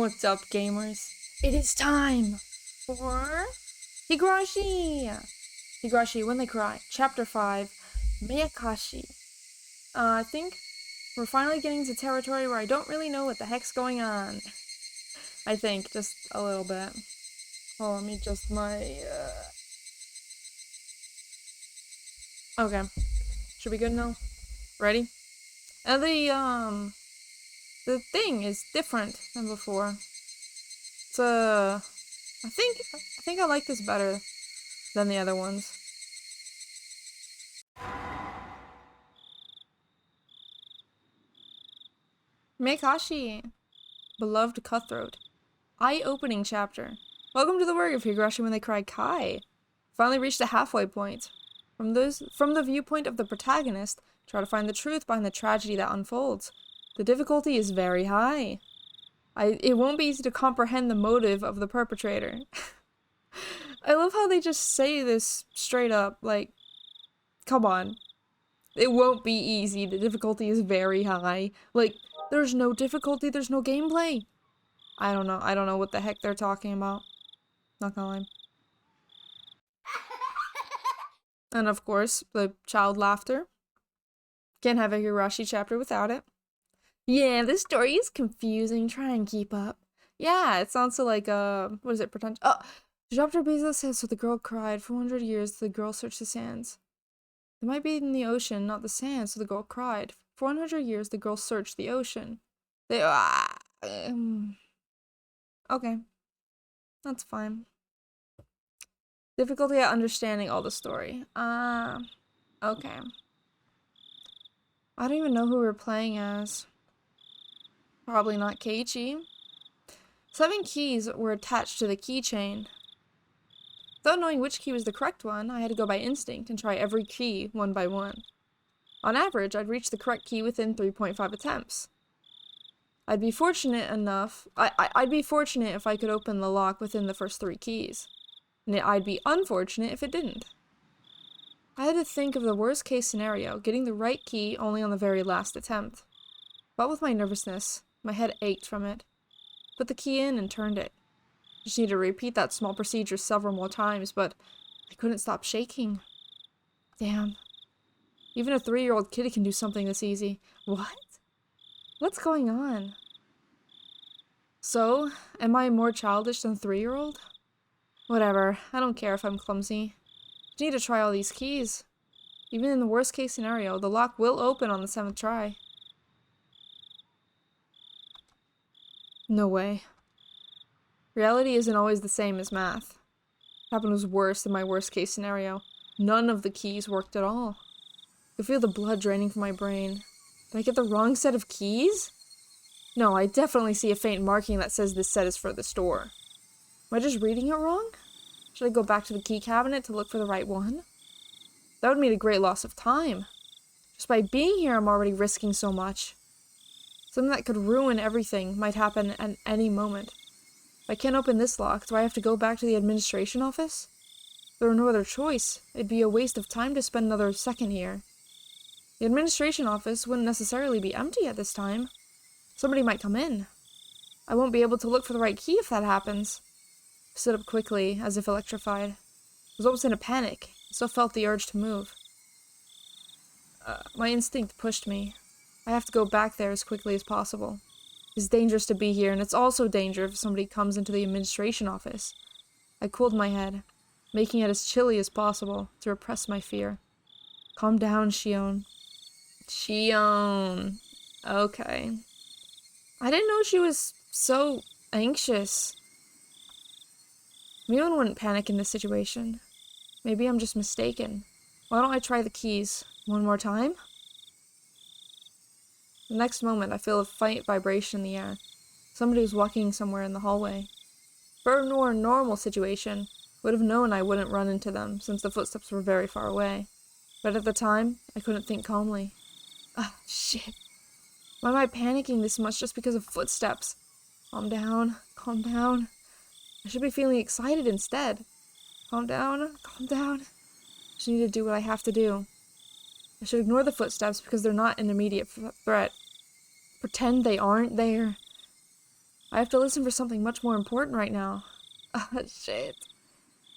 What's up, gamers? It is time for Higurashi! Higurashi, When They Cry, Chapter 5, Meakashi. I think we're finally getting to territory where I don't really know what the heck's going on. I think, just a little bit. Oh, let me adjust my, Okay. Should be good now? Ready? And the thing is different than before. It's, I think I like this better than the other ones. Meikashi, beloved cutthroat. Eye-opening chapter. Welcome to the work of Higurashi When They Cry Kai. Finally reached the halfway point. From the viewpoint of the protagonist, try to find the truth behind the tragedy that unfolds. The difficulty is very high. It won't be easy to comprehend the motive of the perpetrator. I love how they just say this straight up, like, come on. It won't be easy, the difficulty is very high. Like, there's no difficulty, there's no gameplay. I don't know what the heck they're talking about. Not gonna lie. And of course, the child laughter. Can't have a Higurashi chapter without it. Yeah, this story is confusing, try and keep up. Yeah, it sounds so like, what is it, pretend? Oh! She dropped her beads on the sand, so the girl cried. For 100 years, the girl searched the sands. They might be in the ocean, not the sand, so the girl cried. For 100 years, the girl searched the ocean. Okay. That's fine. Difficulty at understanding all the story. Okay. I don't even know who we're playing as. Probably not Keiichi. 7 keys were attached to the keychain. Without knowing which key was the correct one, I had to go by instinct and try every key one by one. On average, I'd reach the correct key within 3.5 attempts. I'd be fortunate if I could open the lock within the first 3 keys. And I'd be unfortunate if it didn't. I had to think of the worst case scenario, getting the right key only on the very last attempt. But with my nervousness, my head ached from it. Put the key in and turned it. Just needed to repeat that small procedure several more times, but I couldn't stop shaking. Damn. Even a 3-year-old kid can do something this easy. What? What's going on? So, am I more childish than a 3-year-old? Whatever, I don't care if I'm clumsy. Just need to try all these keys. Even in the worst case scenario, the lock will open on the 7th try. No way. Reality isn't always the same as math. What happened was worse than my worst case scenario. None of the keys worked at all. I could feel the blood draining from my brain. Did I get the wrong set of keys? No, I definitely see a faint marking that says this set is for the store. Am I just reading it wrong? Should I go back to the key cabinet to look for the right one? That would mean a great loss of time. Just by being here, I'm already risking so much. Something that could ruin everything might happen at any moment. If I can't open this lock, do I have to go back to the administration office? If there were no other choice, it'd be a waste of time to spend another second here. The administration office wouldn't necessarily be empty at this time. Somebody might come in. I won't be able to look for the right key if that happens. I stood up quickly, as if electrified. I was almost in a panic. I still felt the urge to move. My instinct pushed me. I have to go back there as quickly as possible. It's dangerous to be here, and it's also dangerous if somebody comes into the administration office. I cooled my head, making it as chilly as possible to repress my fear. Calm down, Shion. Shion. Okay. I didn't know she was so anxious. Mion wouldn't panic in this situation. Maybe I'm just mistaken. Why don't I try the keys one more time? The next moment, I feel a faint vibration in the air. Somebody was walking somewhere in the hallway. For a more normal situation, would have known I wouldn't run into them, since the footsteps were very far away. But at the time, I couldn't think calmly. Shit. Why am I panicking this much just because of footsteps? Calm down, calm down. I should be feeling excited instead. Calm down, calm down. I just need to do what I have to do. I should ignore the footsteps because they're not an immediate threat. Pretend they aren't there. I have to listen for something much more important right now. Ah, shit.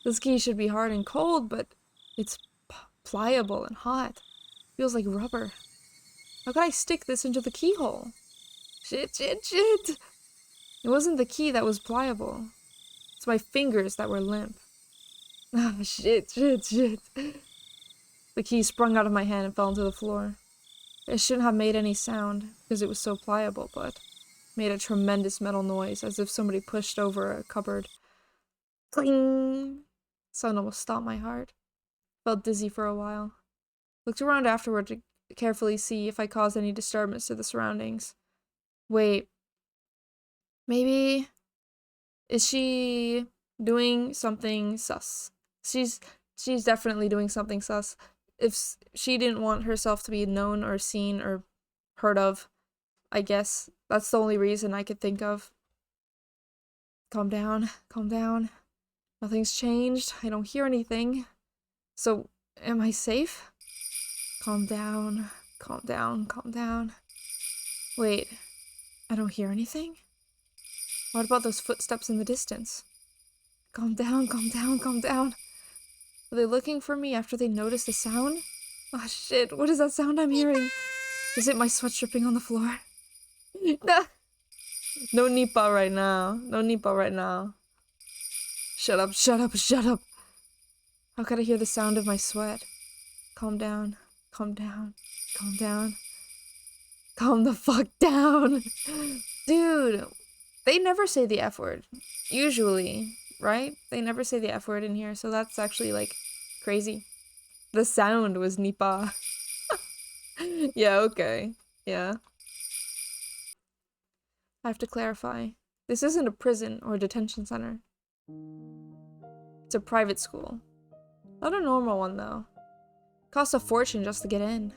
This key should be hard and cold, but it's pliable and hot. Feels like rubber. How could I stick this into the keyhole? Shit, shit, shit! It wasn't the key that was pliable. It's my fingers that were limp. Ah, shit, shit, shit. The key sprung out of my hand and fell into the floor. It shouldn't have made any sound, because it was so pliable, but made a tremendous metal noise, as if somebody pushed over a cupboard. Cling! Sound almost stopped my heart. Felt dizzy for a while. Looked around afterward to carefully see if I caused any disturbance to the surroundings. Wait. Maybe... Is she doing something sus? She's definitely doing something sus. If she didn't want herself to be known or seen or heard of, I guess that's the only reason I could think of. Calm down, calm down. Nothing's changed. I don't hear anything. So, am I safe? Calm down, calm down, calm down. Wait, I don't hear anything? What about those footsteps in the distance? Calm down, calm down, calm down. Are they looking for me after they notice the sound? Oh shit, what is that sound I'm hearing? Is it my sweat dripping on the floor? No Nipa right now. No Nipa right now. Shut up, shut up, shut up. How could I hear the sound of my sweat? Calm down, calm down, calm down. Calm the fuck down. Dude, they never say the F word. Usually, right? They never say the F word in here, so that's actually, like, crazy. The sound was Nipa. Yeah, okay. Yeah. I have to clarify. This isn't a prison or a detention center. It's a private school. Not a normal one, though. It costs a fortune just to get in.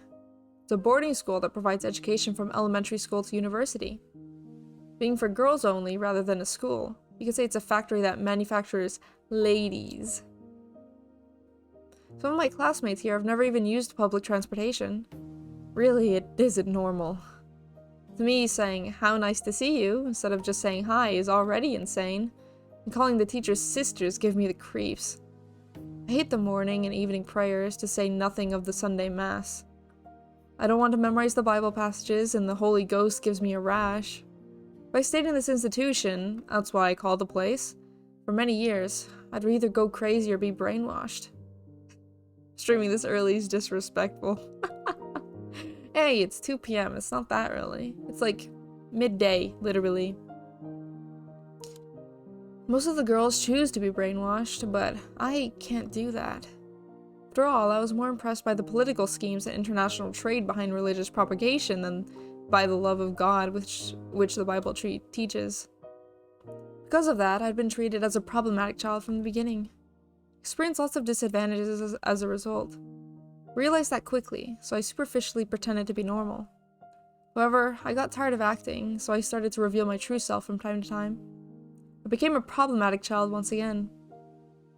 It's a boarding school that provides education from elementary school to university. Being for girls only rather than a school, you could say it's a factory that manufactures ladies. Some of my classmates here have never even used public transportation. Really, it isn't normal. To me, saying, "How nice to see you," instead of just saying hi is already insane. And calling the teachers sisters give me the creeps. I hate the morning and evening prayers, to say nothing of the Sunday Mass. I don't want to memorize the Bible passages, and the Holy Ghost gives me a rash. If I stayed in this institution, that's what I call the place, for many years, I'd either go crazy or be brainwashed. Streaming this early is disrespectful. Hey, it's 2 p.m. It's not that early. It's like midday, literally. Most of the girls choose to be brainwashed, but I can't do that. After all, I was more impressed by the political schemes and international trade behind religious propagation than by the love of God which the Bible teaches. Because of that, I'd been treated as a problematic child from the beginning. Experienced lots of disadvantages as a result. Realized that quickly, so I superficially pretended to be normal. However, I got tired of acting, so I started to reveal my true self from time to time. I became a problematic child once again.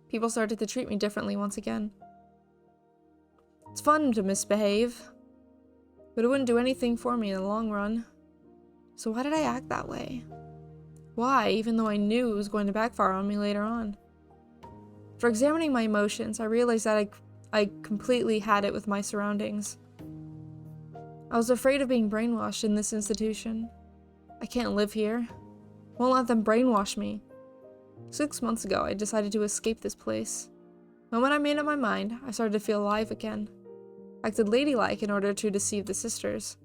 People started to treat me differently once again. It's fun to misbehave, but it wouldn't do anything for me in the long run. So why did I act that way? Why, even though I knew it was going to backfire on me later on? After examining my emotions, I realized that I completely had it with my surroundings. I was afraid of being brainwashed in this institution. I can't live here. Won't let them brainwash me. 6 months ago, I decided to escape this place. The moment I made up my mind, I started to feel alive again. Acted ladylike in order to deceive the sisters.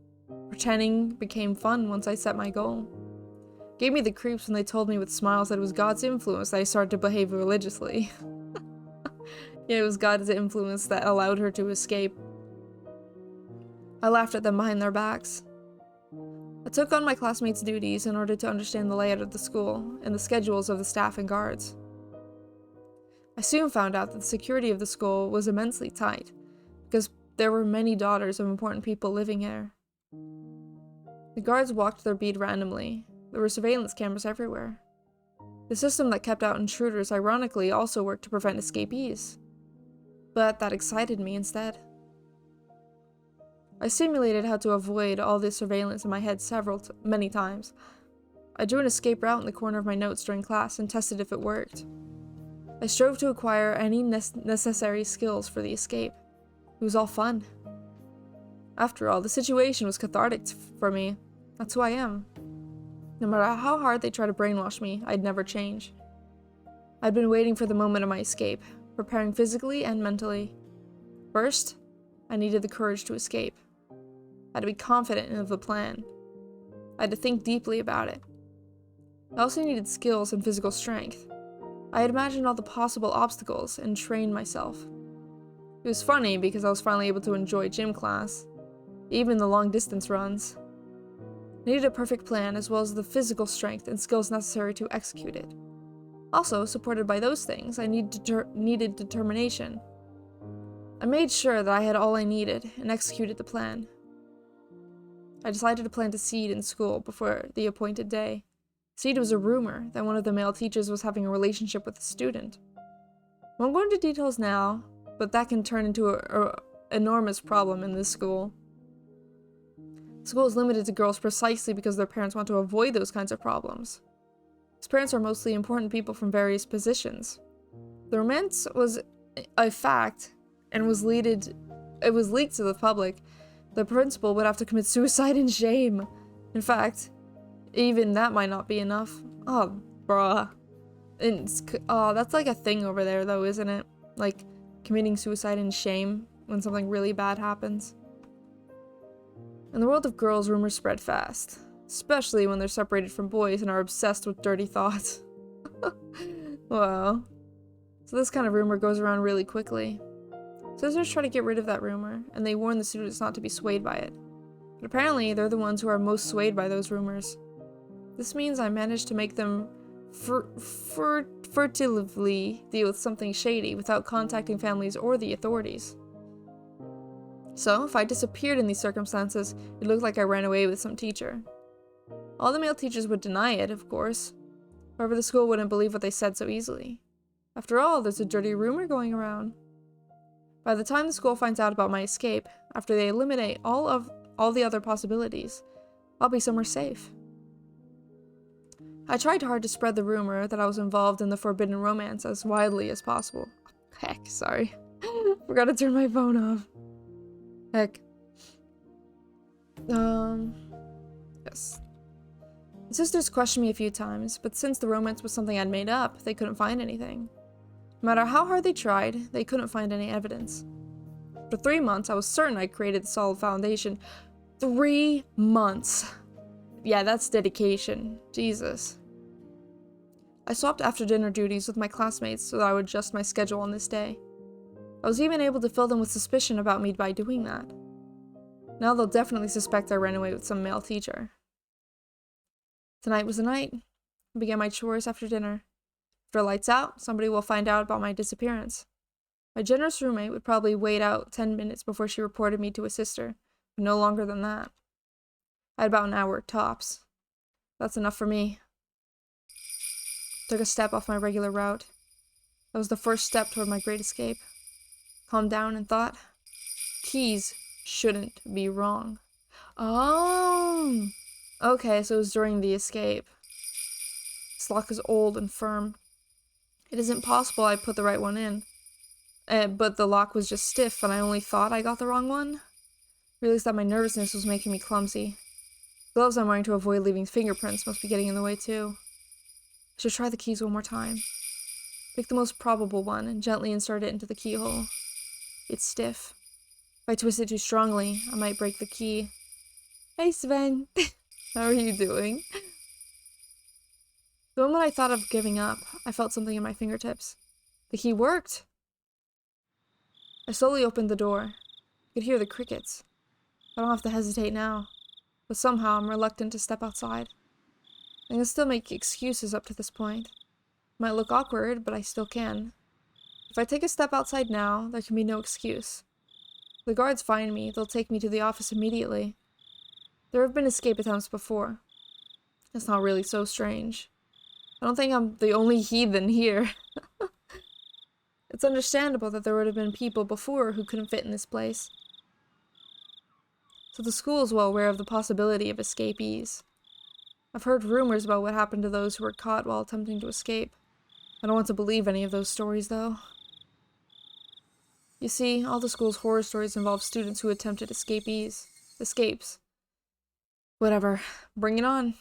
Pretending became fun once I set my goal. Gave me the creeps when they told me with smiles that it was God's influence that I started to behave religiously. Yeah, it was God's influence that allowed her to escape. I laughed at them behind their backs. I took on my classmates' duties in order to understand the layout of the school and the schedules of the staff and guards. I soon found out that the security of the school was immensely tight, because there were many daughters of important people living there. The guards walked their beat randomly. There were surveillance cameras everywhere. The system that kept out intruders ironically also worked to prevent escapees. But that excited me instead. I simulated how to avoid all this surveillance in my head many times. I drew an escape route in the corner of my notes during class and tested if it worked. I strove to acquire any necessary skills for the escape. It was all fun. After all, the situation was cathartic for me. That's who I am. No matter how hard they try to brainwash me, I'd never change. I'd been waiting for the moment of my escape, preparing physically and mentally. First, I needed the courage to escape. I had to be confident of the plan. I had to think deeply about it. I also needed skills and physical strength. I had imagined all the possible obstacles and trained myself. It was funny because I was finally able to enjoy gym class, even the long distance runs. I needed a perfect plan as well as the physical strength and skills necessary to execute it. Also, supported by those things, I needed determination. I made sure that I had all I needed and executed the plan. I decided to plant a seed in school before the appointed day. Seed was a rumor that one of the male teachers was having a relationship with a student. I won't go into details now, but that can turn into an enormous problem in this school. The school is limited to girls precisely because their parents want to avoid those kinds of problems. His parents are mostly important people from various positions. The romance was a fact and was leaked to the public. The principal would have to commit suicide in shame. In fact, even that might not be enough. Oh, bruh. That's like a thing over there though, isn't it? Like, committing suicide in shame when something really bad happens. In the world of girls, rumors spread fast. Especially when they're separated from boys and are obsessed with dirty thoughts. Wow. So this kind of rumor goes around really quickly. Sisters try to get rid of that rumor, and they warn the students not to be swayed by it. But apparently, they're the ones who are most swayed by those rumors. This means I managed to make them furtively deal with something shady without contacting families or the authorities. So, if I disappeared in these circumstances, it looked like I ran away with some teacher. All the male teachers would deny it, of course. However, the school wouldn't believe what they said so easily. After all, there's a dirty rumor going around. By the time the school finds out about my escape, after they eliminate all the other possibilities, I'll be somewhere safe. I tried hard to spread the rumor that I was involved in the forbidden romance as widely as possible. Heck, sorry. Forgot to turn my phone off. Heck. Yes. The sisters questioned me a few times, but since the romance was something I'd made up, they couldn't find anything. No matter how hard they tried, they couldn't find any evidence. For 3 months, I was certain I'd created the solid foundation. 3 months! Yeah, that's dedication. Jesus. I swapped after-dinner duties with my classmates so that I would adjust my schedule on this day. I was even able to fill them with suspicion about me by doing that. Now they'll definitely suspect I ran away with some male teacher. Tonight was the night. I began my chores after dinner. After lights out, somebody will find out about my disappearance. My generous roommate would probably wait out 10 minutes before she reported me to a sister, but no longer than that. I had about an hour tops. That's enough for me. Took a step off my regular route. That was the first step toward my great escape. Calmed down and thought, keys shouldn't be wrong. Oh! Okay, so it was during the escape. This lock is old and firm. It isn't possible I put the right one in. But the lock was just stiff and I only thought I got the wrong one. Realized that my nervousness was making me clumsy. Gloves I'm wearing to avoid leaving fingerprints must be getting in the way too. I should try the keys one more time. Pick the most probable one and gently insert it into the keyhole. It's stiff. If I twist it too strongly, I might break the key. Hey Sven! How are you doing? The moment I thought of giving up, I felt something in my fingertips. The key worked! I slowly opened the door. I could hear the crickets. I don't have to hesitate now. But somehow I'm reluctant to step outside. I can still make excuses up to this point. It might look awkward, but I still can. If I take a step outside now, there can be no excuse. If the guards find me, they'll take me to the office immediately. There have been escape attempts before. It's not really so strange. I don't think I'm the only heathen here. It's understandable that there would have been people before who couldn't fit in this place. So the school is well aware of the possibility of escapees. I've heard rumors about what happened to those who were caught while attempting to escape. I don't want to believe any of those stories, though. You see, all the school's horror stories involve students who attempted escapes. Whatever. Bring it on.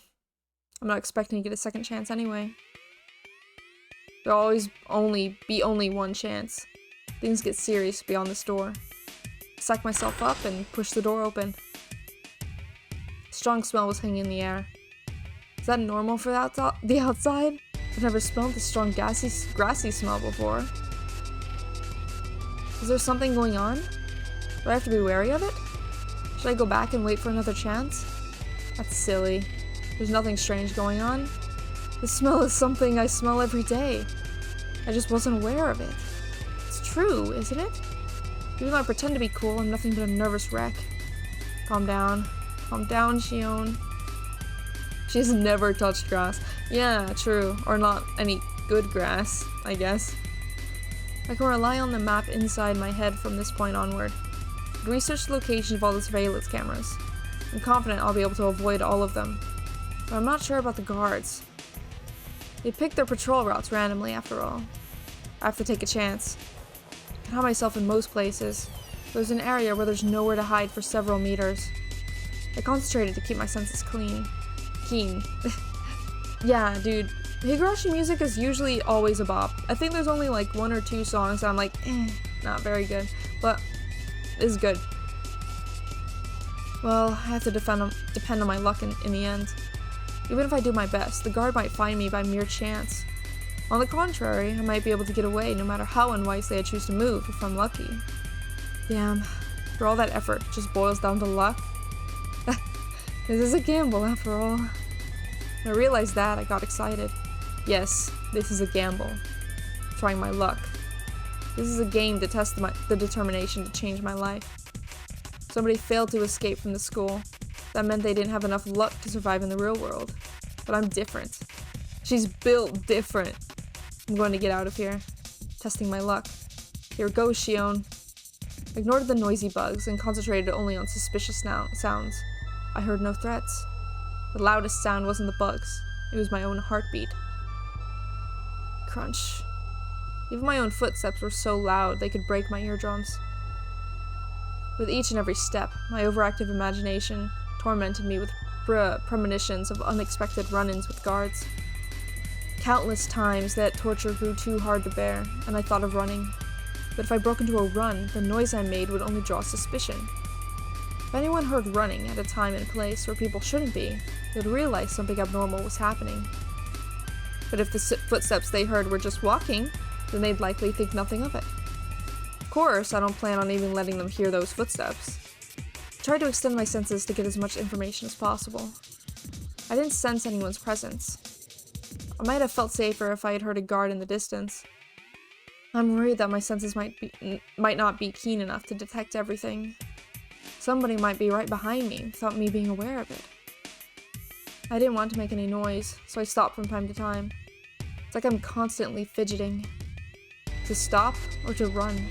I'm not expecting to get a second chance anyway. There'll always be only one chance. Things get serious beyond this door. I psych myself up and push the door open. A strong smell was hanging in the air. Is that normal for the outside? I've never smelled this strong grassy smell before. Is there something going on? Do I have to be wary of it? Should I go back and wait for another chance? That's silly. There's nothing strange going on. The smell is something I smell every day. I just wasn't aware of it. It's true, isn't it? Even though I pretend to be cool, I'm nothing but a nervous wreck. Calm down. Calm down, Shion. She's never touched grass. Yeah, true. Or not any good grass, I guess. I can rely on the map inside my head from this point onward. I'd research the location of all the surveillance cameras. I'm confident I'll be able to avoid all of them. But I'm not sure about the guards. They pick their patrol routes randomly, after all. I have to take a chance. I can hide myself in most places. There's an area where there's nowhere to hide for several meters. I concentrated to keep my senses keen. Yeah, dude. Higurashi music is usually always a bop. I think there's only like 1 or 2 songs that I'm like, not very good. But it's good. Well, I have to depend on my luck in the end. Even if I do my best, the guard might find me by mere chance. On the contrary, I might be able to get away no matter how unwisely I choose to move if I'm lucky. Damn, for all that effort, it just boils down to luck. This is a gamble after all. When I realized that, I got excited. Yes, this is a gamble. Trying my luck. This is a game to test the determination to change my life. Somebody failed to escape from the school. That meant they didn't have enough luck to survive in the real world. But I'm different. She's built different. I'm going to get out of here. Testing my luck. Here goes, Shion. I ignored the noisy bugs and concentrated only on suspicious sounds. I heard no threats. The loudest sound wasn't the bugs. It was my own heartbeat. Crunch. Even my own footsteps were so loud they could break my eardrums. With each and every step, my overactive imagination tormented me with premonitions of unexpected run-ins with guards. Countless times that torture grew too hard to bear, and I thought of running. But if I broke into a run, the noise I made would only draw suspicion. If anyone heard running at a time and place where people shouldn't be, they would realize something abnormal was happening. But if the footsteps they heard were just walking, then they'd likely think nothing of it. Of course, I don't plan on even letting them hear those footsteps. I tried to extend my senses to get as much information as possible. I didn't sense anyone's presence. I might have felt safer if I had heard a guard in the distance. I'm worried that my senses might not be keen enough to detect everything. Somebody might be right behind me without me being aware of it. I didn't want to make any noise, so I stopped from time to time. It's like I'm constantly fidgeting. To stop or to run.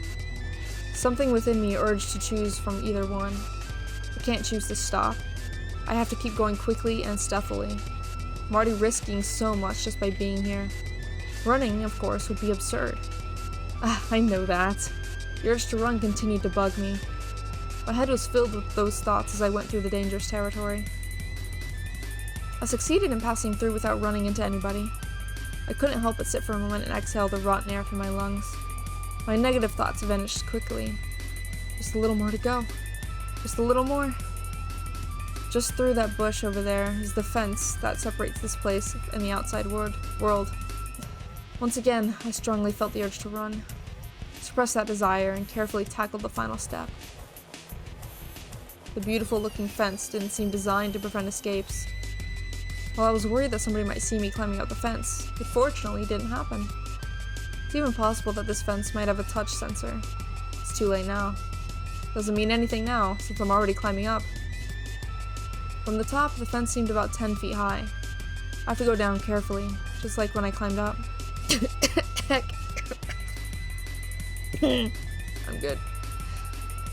Something within me urged to choose from either one. I can't choose to stop. I have to keep going quickly and stealthily. I'm already risking so much just by being here. Running, of course, would be absurd. I know that. The urge to run continued to bug me. My head was filled with those thoughts as I went through the dangerous territory. I succeeded in passing through without running into anybody. I couldn't help but sit for a moment and exhale the rotten air from my lungs. My negative thoughts vanished quickly. Just a little more to go. Just a little more. Just through that bush over there is the fence that separates this place and the outside world. Once again, I strongly felt the urge to run. Suppressed that desire and carefully tackled the final step. The beautiful-looking fence didn't seem designed to prevent escapes. While I was worried that somebody might see me climbing up the fence, it fortunately didn't happen. It's even possible that this fence might have a touch sensor. It's too late now. Doesn't mean anything now, since I'm already climbing up. From the top, the fence seemed about 10 feet high. I have to go down carefully, just like when I climbed up. Heck. I'm good.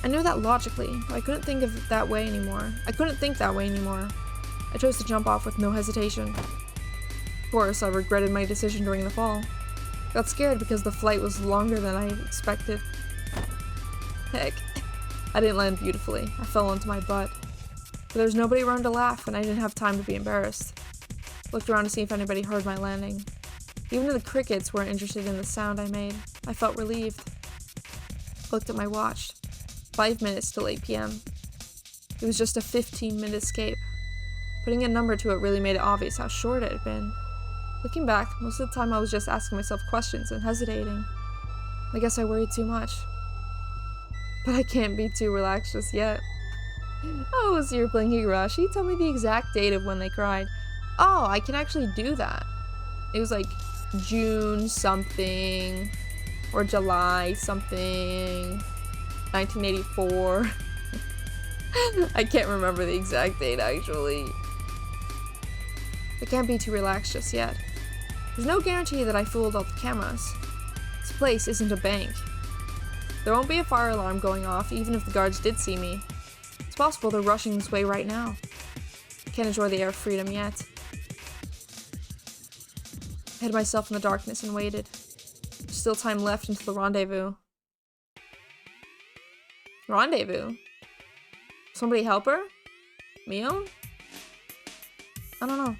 I knew that logically, but I couldn't think that way anymore. I chose to jump off with no hesitation. Of course, I regretted my decision during the fall. Got scared because the flight was longer than I expected. Heck, I didn't land beautifully. I fell onto my butt. But there was nobody around to laugh, and I didn't have time to be embarrassed. Looked around to see if anybody heard my landing. Even the crickets weren't interested in the sound I made. I felt relieved. Looked at my watch. 5 minutes till 8 p.m. It was just a 15-minute escape. Putting a number to it really made it obvious how short it had been. Looking back, most of the time I was just asking myself questions and hesitating. I guess I worried too much. But I can't be too relaxed just yet. Oh, so you're playing Higurashi? Tell me the exact date of when they cried. Oh, I can actually do that. It was like June something, or July something, 1984. I can't remember the exact date actually. I can't be too relaxed just yet. There's no guarantee that I fooled all the cameras. This place isn't a bank. There won't be a fire alarm going off even if the guards did see me. It's possible they're rushing this way right now. I can't enjoy the air of freedom yet. I hid myself in the darkness and waited. There's still time left until the rendezvous. Rendezvous? Somebody help her? Mio? I don't know.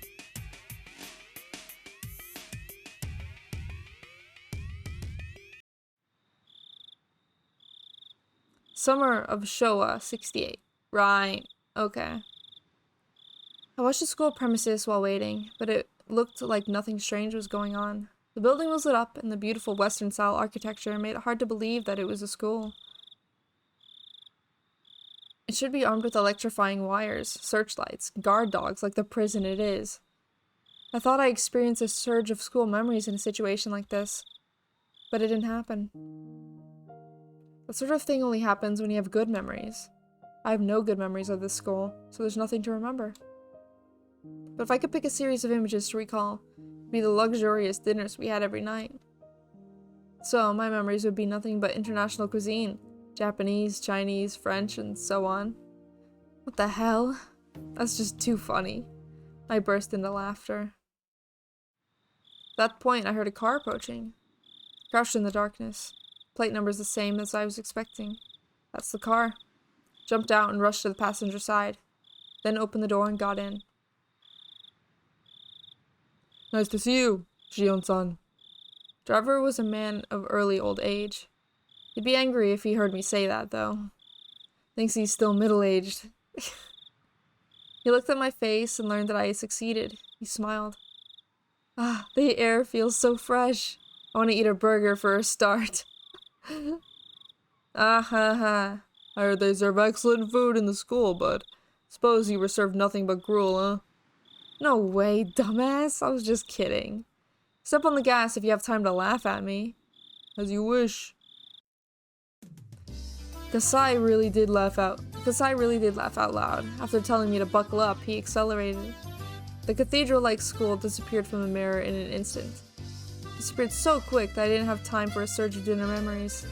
Summer of Showa 68. Right. Okay. I watched the school premises while waiting, but it looked like nothing strange was going on. The building was lit up, and the beautiful Western-style architecture made it hard to believe that it was a school. It should be armed with electrifying wires, searchlights, guard dogs like the prison it is. I thought I experienced a surge of school memories in a situation like this, but it didn't happen. That sort of thing only happens when you have good memories. I have no good memories of this school, so there's nothing to remember. But if I could pick a series of images to recall, it'd be the luxurious dinners we had every night. So my memories would be nothing but international cuisine, Japanese, Chinese, French, and so on. What the hell? That's just too funny. I burst into laughter. At that point, I heard a car approaching. Crouched in the darkness. Plate number's the same as I was expecting. That's the car. Jumped out and rushed to the passenger side. Then opened the door and got in. Nice to see you, Shion-san. Driver was a man of early old age. He'd be angry if he heard me say that, though. Thinks he's still middle-aged. He looked at my face and learned that I had succeeded. He smiled. Ah, the air feels so fresh. I want to eat a burger for a start. Ah ha ha. I heard they serve excellent food in the school, but suppose you were served nothing but gruel, huh? No way, dumbass. I was just kidding. Step on the gas if you have time to laugh at me. As you wish. Kasai really did laugh out loud. After telling me to buckle up, he accelerated. The cathedral-like school disappeared from the mirror in an instant. Disappeared so quick that I didn't have time for a surge of dinner memories.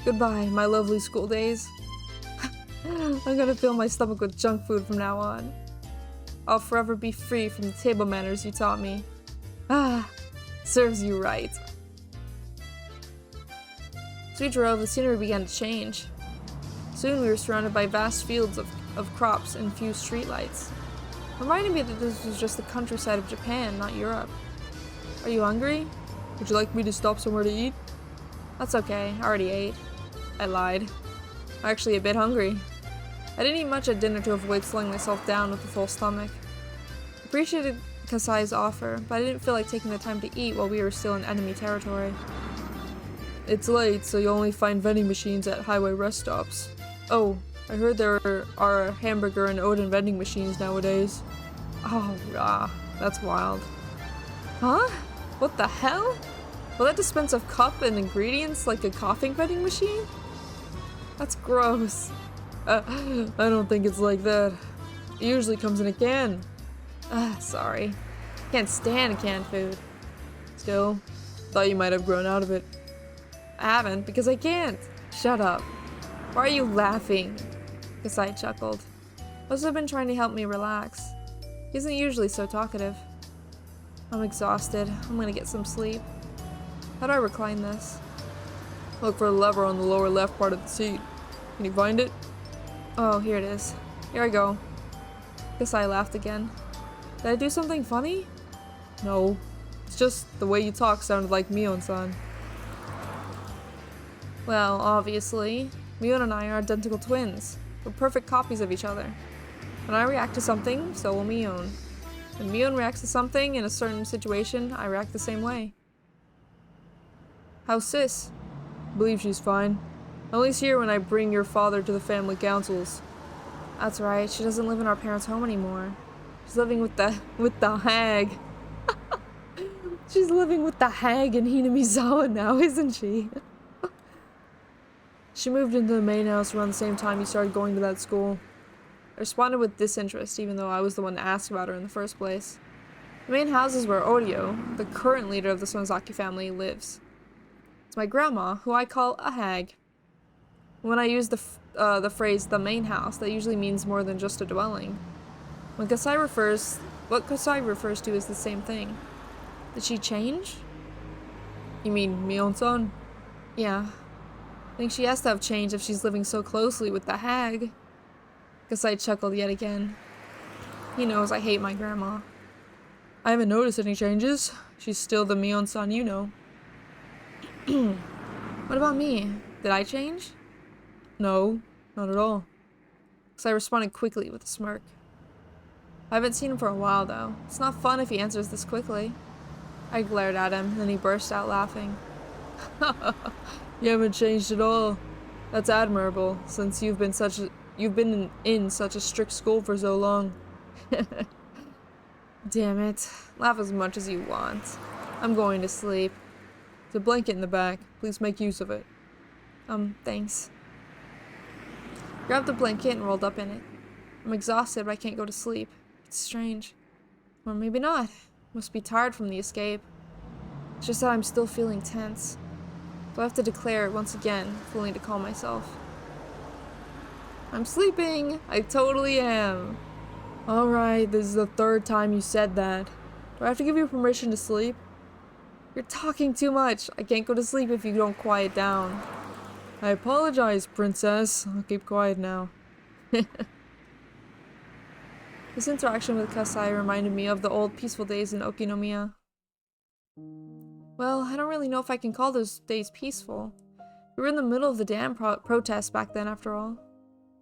Goodbye, my lovely school days. I'm gonna fill my stomach with junk food from now on. I'll forever be free from the table manners you taught me. Ah, serves you right. As we drove, the scenery began to change. Soon we were surrounded by vast fields of crops and few streetlights. Reminding me that this was just the countryside of Japan, not Europe. Are you hungry? Would you like me to stop somewhere to eat? That's okay, I already ate. I lied. I'm actually a bit hungry. I didn't eat much at dinner to avoid slowing myself down with a full stomach. I appreciated Kasai's offer, but I didn't feel like taking the time to eat while we were still in enemy territory. It's late, so you'll only find vending machines at highway rest stops. Oh, I heard there are hamburger and Odin vending machines nowadays. Oh, that's wild. Huh? What the hell? Will that dispense of cup and ingredients like a coughing vending machine? That's gross. I don't think it's like that. It usually comes in a can. Sorry. Can't stand canned food. Still, thought you might have grown out of it. I haven't, because I can't. Shut up. Why are you laughing? Kasai chuckled. Must have been trying to help me relax. He isn't usually so talkative. I'm exhausted. I'm gonna get some sleep. How do I recline this? Look for the lever on the lower left part of the seat. Can you find it? Oh, here it is. Here I go. Guess I laughed again. Did I do something funny? No. It's just the way you talk sounded like Mion-san. Well, obviously, Mion and I are identical twins. We're perfect copies of each other. When I react to something, so will Mion. When Mion reacts to something in a certain situation, I react the same way. How's Sis? I believe she's fine. Ellie's here when I bring your father to the family councils. That's right, she doesn't live in our parents' home anymore. She's living with the hag. She's living with the hag in Hinamizawa now, isn't she? She moved into the main house around the same time you started going to that school. I responded with disinterest, even though I was the one to ask about her in the first place. The main house is where Oryo, the current leader of the Sonozaki family, lives. It's my grandma, who I call a hag. When I use the phrase "the main house," that usually means more than just a dwelling. What Kasai refers to is the same thing. Did she change? You mean Mion-san? Yeah. I think she has to have changed if she's living so closely with the hag. Kasai chuckled yet again. He knows I hate my grandma. I haven't noticed any changes. She's still the Mion-san you know. What about me? Did I change? No, not at all. Kasai responded quickly with a smirk. I haven't seen him for a while, though. It's not fun if he answers this quickly. I glared at him, and then he burst out laughing. You haven't changed at all. That's admirable, since you've been in such a strict school for so long. Damn it. Laugh as much as you want. I'm going to sleep. There's a blanket in the back. Please make use of it. Thanks. Grabbed the blanket and rolled up in it. I'm exhausted, but I can't go to sleep. It's strange. Or maybe not. Must be tired from the escape. It's just that I'm still feeling tense. So I have to declare it once again, only to calm myself. I'm sleeping! I totally am! Alright, this is the third time you said that. Do I have to give you permission to sleep? You're talking too much. I can't go to sleep if you don't quiet down. I apologize, princess. I'll keep quiet now. This interaction with Kasai reminded me of the old peaceful days in Okinomiya. Well, I don't really know if I can call those days peaceful. We were in the middle of the dam protest back then, after all.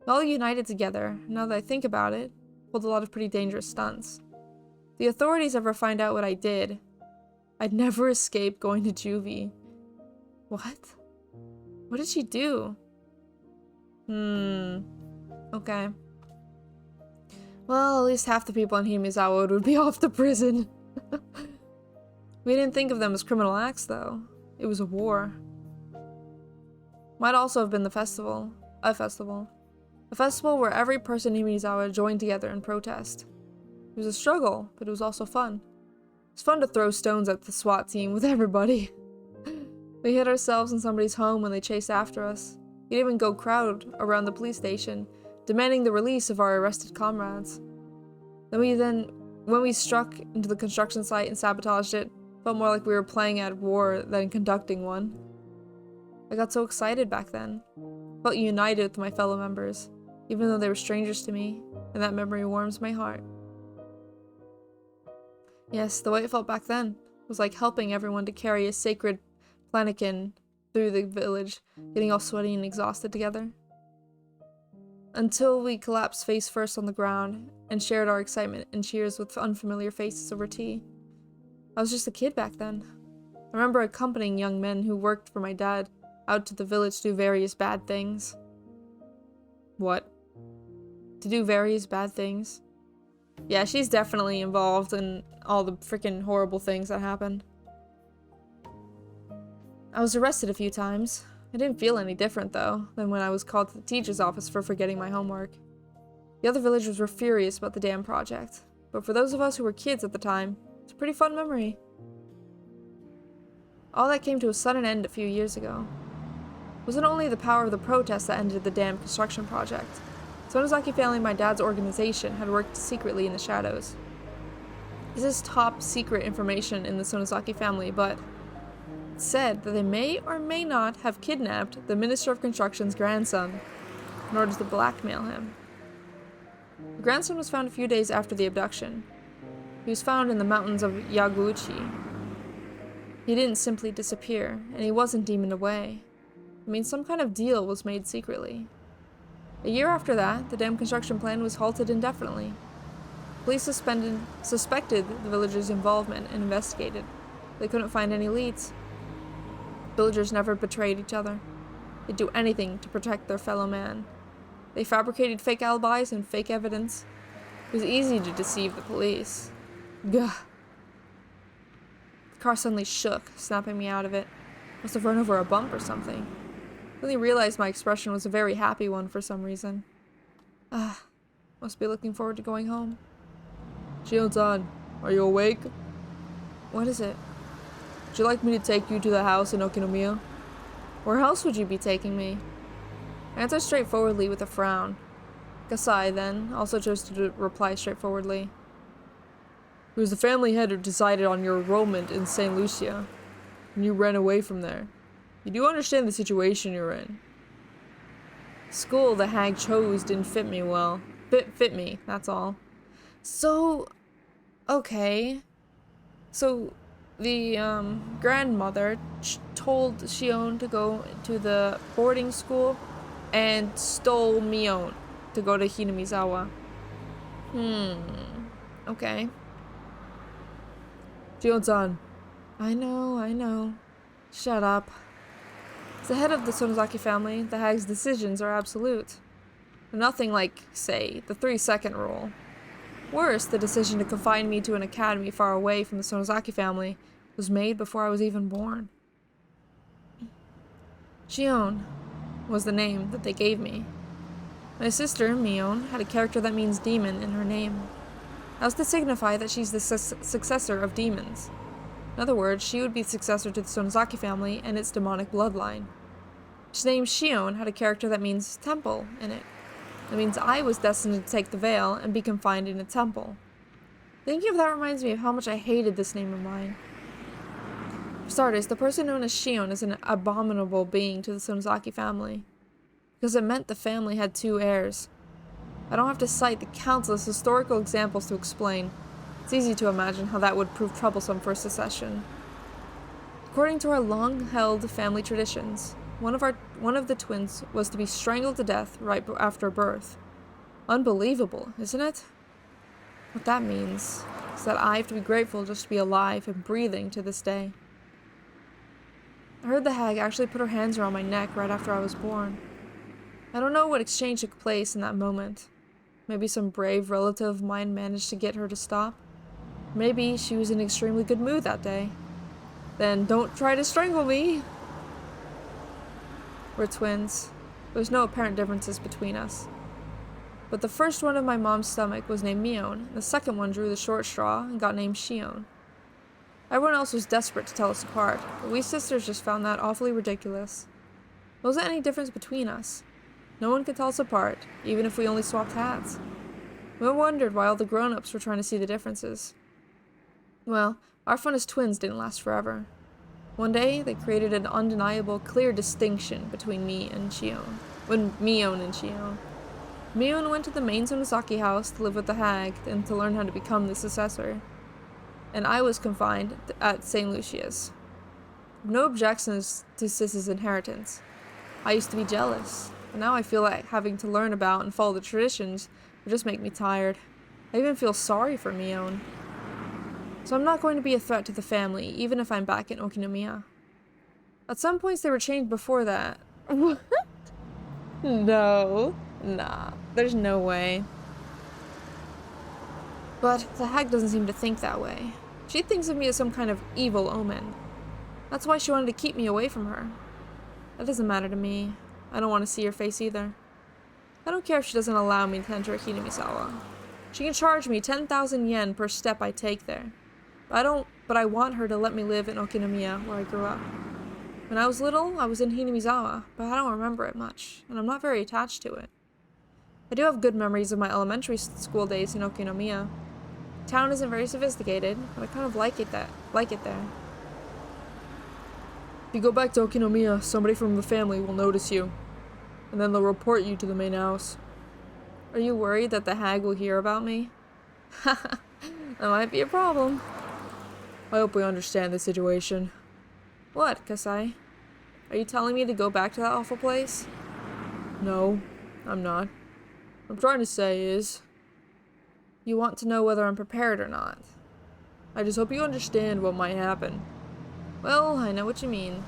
We all united together. Now that I think about it, pulled a lot of pretty dangerous stunts. If the authorities ever find out what I did, I'd never escape going to juvie. What? What did she do? Okay. Well, at least half the people in Hinamizawa would be off to prison. We didn't think of them as criminal acts, though. It was a war. Might also have been the festival. A festival. A festival where every person in Hinamizawa joined together in protest. It was a struggle, but it was also fun. It was fun to throw stones at the SWAT team with everybody. We hid ourselves in somebody's home when they chased after us. We'd even go crowd around the police station, demanding the release of our arrested comrades. When we struck into the construction site and sabotaged it, felt more like we were playing at war than conducting one. I got so excited back then. Felt united with my fellow members, even though they were strangers to me, and that memory warms my heart. Yes, the way it felt back then was like helping everyone to carry a sacred plankin through the village, getting all sweaty and exhausted together. Until we collapsed face first on the ground and shared our excitement and cheers with unfamiliar faces over tea. I was just a kid back then. I remember accompanying young men who worked for my dad out to the village to do various bad things. What? To do various bad things? Yeah, she's definitely involved in all the freaking horrible things that happened. I was arrested a few times. I didn't feel any different, though, than when I was called to the teacher's office for forgetting my homework. The other villagers were furious about the dam project, but for those of us who were kids at the time, it's a pretty fun memory. All that came to a sudden end a few years ago. It wasn't only the power of the protest that ended the dam construction project. Sonozaki family, my dad's organization, had worked secretly in the shadows. This is top secret information in the Sonozaki family, but it's said that they may or may not have kidnapped the Minister of Construction's grandson in order to blackmail him. The grandson was found a few days after the abduction. He was found in the mountains of Higurashi. He didn't simply disappear, and he wasn't demoned away. I mean, some kind of deal was made secretly. A year after that, the dam construction plan was halted indefinitely. Police suspected the villagers' involvement and investigated. They couldn't find any leads. Villagers never betrayed each other. They'd do anything to protect their fellow man. They fabricated fake alibis and fake evidence. It was easy to deceive the police. Gah. The car suddenly shook, snapping me out of it. Must have run over a bump or something. I only realized my expression was a very happy one for some reason. Must be looking forward to going home. Shion-san, are you awake? What is it? Would you like me to take you to the house in Okinomiya? Where else would you be taking me? I answered straightforwardly with a frown. Kasai, then, also chose to reply straightforwardly. It was the family head who decided on your enrollment in St. Lucia, and you ran away from there. You do understand the situation you're in. School the hag chose didn't fit me well. Fit me, that's all. So, okay. So, the grandmother told Shion to go to the boarding school and stole Mion to go to Hinamizawa. Okay. Shion-san. I know. Shut up. As the head of the Sonozaki family, the hag's decisions are absolute. Nothing like, say, the 3-second rule. Worse, the decision to confine me to an academy far away from the Sonozaki family was made before I was even born. Shion was the name that they gave me. My sister, Mion, had a character that means demon in her name. That was to signify that she's the successor of demons. In other words, she would be the successor to the Sonozaki family and its demonic bloodline. His name Shion had a character that means temple in it. That means I was destined to take the veil and be confined in a temple. Thinking of that reminds me of how much I hated this name of mine. For starters, the person known as Shion is an abominable being to the Sonozaki family, because it meant the family had 2 heirs. I don't have to cite the countless historical examples to explain. It's easy to imagine how that would prove troublesome for succession. According to our long-held family traditions, one of the twins was to be strangled to death right after birth. Unbelievable, isn't it? What that means is that I have to be grateful just to be alive and breathing to this day. I heard the hag actually put her hands around my neck right after I was born. I don't know what exchange took place in that moment. Maybe some brave relative of mine managed to get her to stop. Maybe she was in an extremely good mood that day. Then don't try to strangle me! We're twins. There's no apparent differences between us. But the first one of my mom's stomach was named Mion, and the second one drew the short straw and got named Shion. Everyone else was desperate to tell us apart, but we sisters just found that awfully ridiculous. There wasn't any difference between us. No one could tell us apart, even if we only swapped hats. We wondered why all the grown-ups were trying to see the differences. Well, our fun as twins didn't last forever. One day, they created an undeniable, clear distinction between Mion and Shion. Mion went to the main Sonozaki house to live with the hag and to learn how to become the successor. And I was confined at St. Lucia's. No objections to Sis's inheritance. I used to be jealous, but now I feel like having to learn about and follow the traditions would just make me tired. I even feel sorry for Mion. So I'm not going to be a threat to the family, even if I'm back in Okinomiya. At some points they were changed before that. What? No. Nah. There's no way. But the hag doesn't seem to think that way. She thinks of me as some kind of evil omen. That's why she wanted to keep me away from her. That doesn't matter to me. I don't want to see her face either. I don't care if she doesn't allow me to enter Hinamizawa. She can charge me 10,000 yen per step I take there. But I want her to let me live in Okinomiya, where I grew up. When I was little, I was in Hinamizawa, but I don't remember it much, and I'm not very attached to it. I do have good memories of my elementary school days in Okinomiya. town isn't very sophisticated, but I kind of like it there. If you go back to Okinomiya, somebody from the family will notice you, and then they'll report you to the main house. Are you worried that the hag will hear about me? Haha, that might be a problem. I hope we understand the situation. What, Kasai? Are you telling me to go back to that awful place? No, I'm not. What I'm trying to say is, you want to know whether I'm prepared or not. I just hope you understand what might happen. Well, I know what you mean.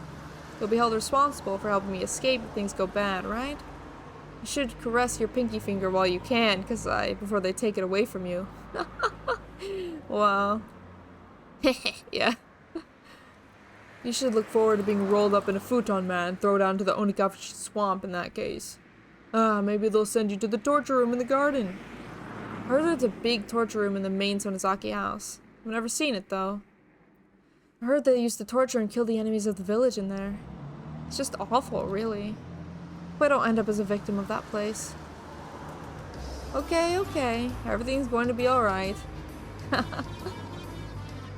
You'll be held responsible for helping me escape if things go bad, right? You should caress your pinky finger while you can, Kasai, before they take it away from you. Wow. Yeah. You should look forward to being rolled up in a futon mat and thrown down to the Onikafushi swamp in that case. Maybe they'll send you to the torture room in the garden. I heard there's a big torture room in the main Sonozaki house. I've never seen it, though. I heard they used to torture and kill the enemies of the village in there. It's just awful, really. Hope I don't end up as a victim of that place. Okay. Everything's going to be alright.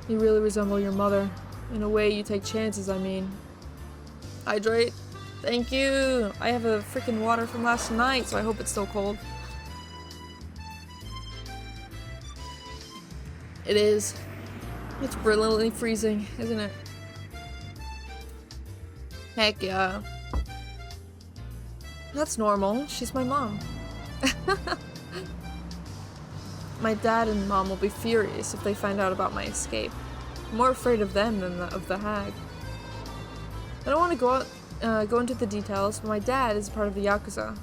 You really resemble your mother. In a way, you take chances, I mean. Hydrate. Thank you! I have a freaking water from last night, so I hope it's still cold. It is. It's brilliantly freezing, isn't it? Heck yeah. That's normal. She's my mom. My dad and mom will be furious if they find out about my escape. I'm more afraid of them than of the hag. I don't want to go into the details, but my dad is part of the Yakuza.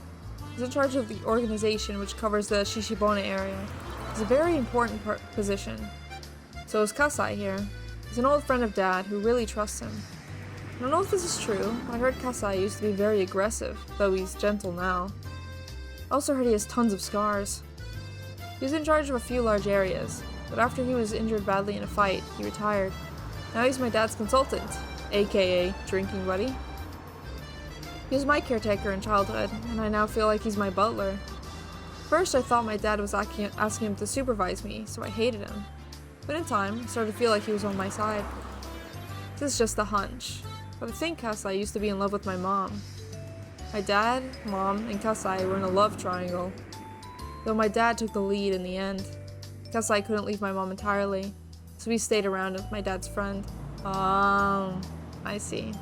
He's in charge of the organization which covers the Shishibone area. It's a very important position. So is Kasai here. He's an old friend of Dad who really trusts him. I don't know if this is true, but I heard Kasai used to be very aggressive, though he's gentle now. I also heard he has tons of scars. He was in charge of a few large areas, but after he was injured badly in a fight, he retired. Now he's my dad's consultant, aka drinking buddy. He was my caretaker in childhood, and I now feel like he's my butler. First I thought my dad was asking him to supervise me, so I hated him. But in time, I started to feel like he was on my side. This is just a hunch, but I think Kasai used to be in love with my mom. My dad, mom, and Kasai were in a love triangle. Though my dad took the lead in the end. Kasai couldn't leave my mom entirely, so he stayed around with my dad's friend. I see.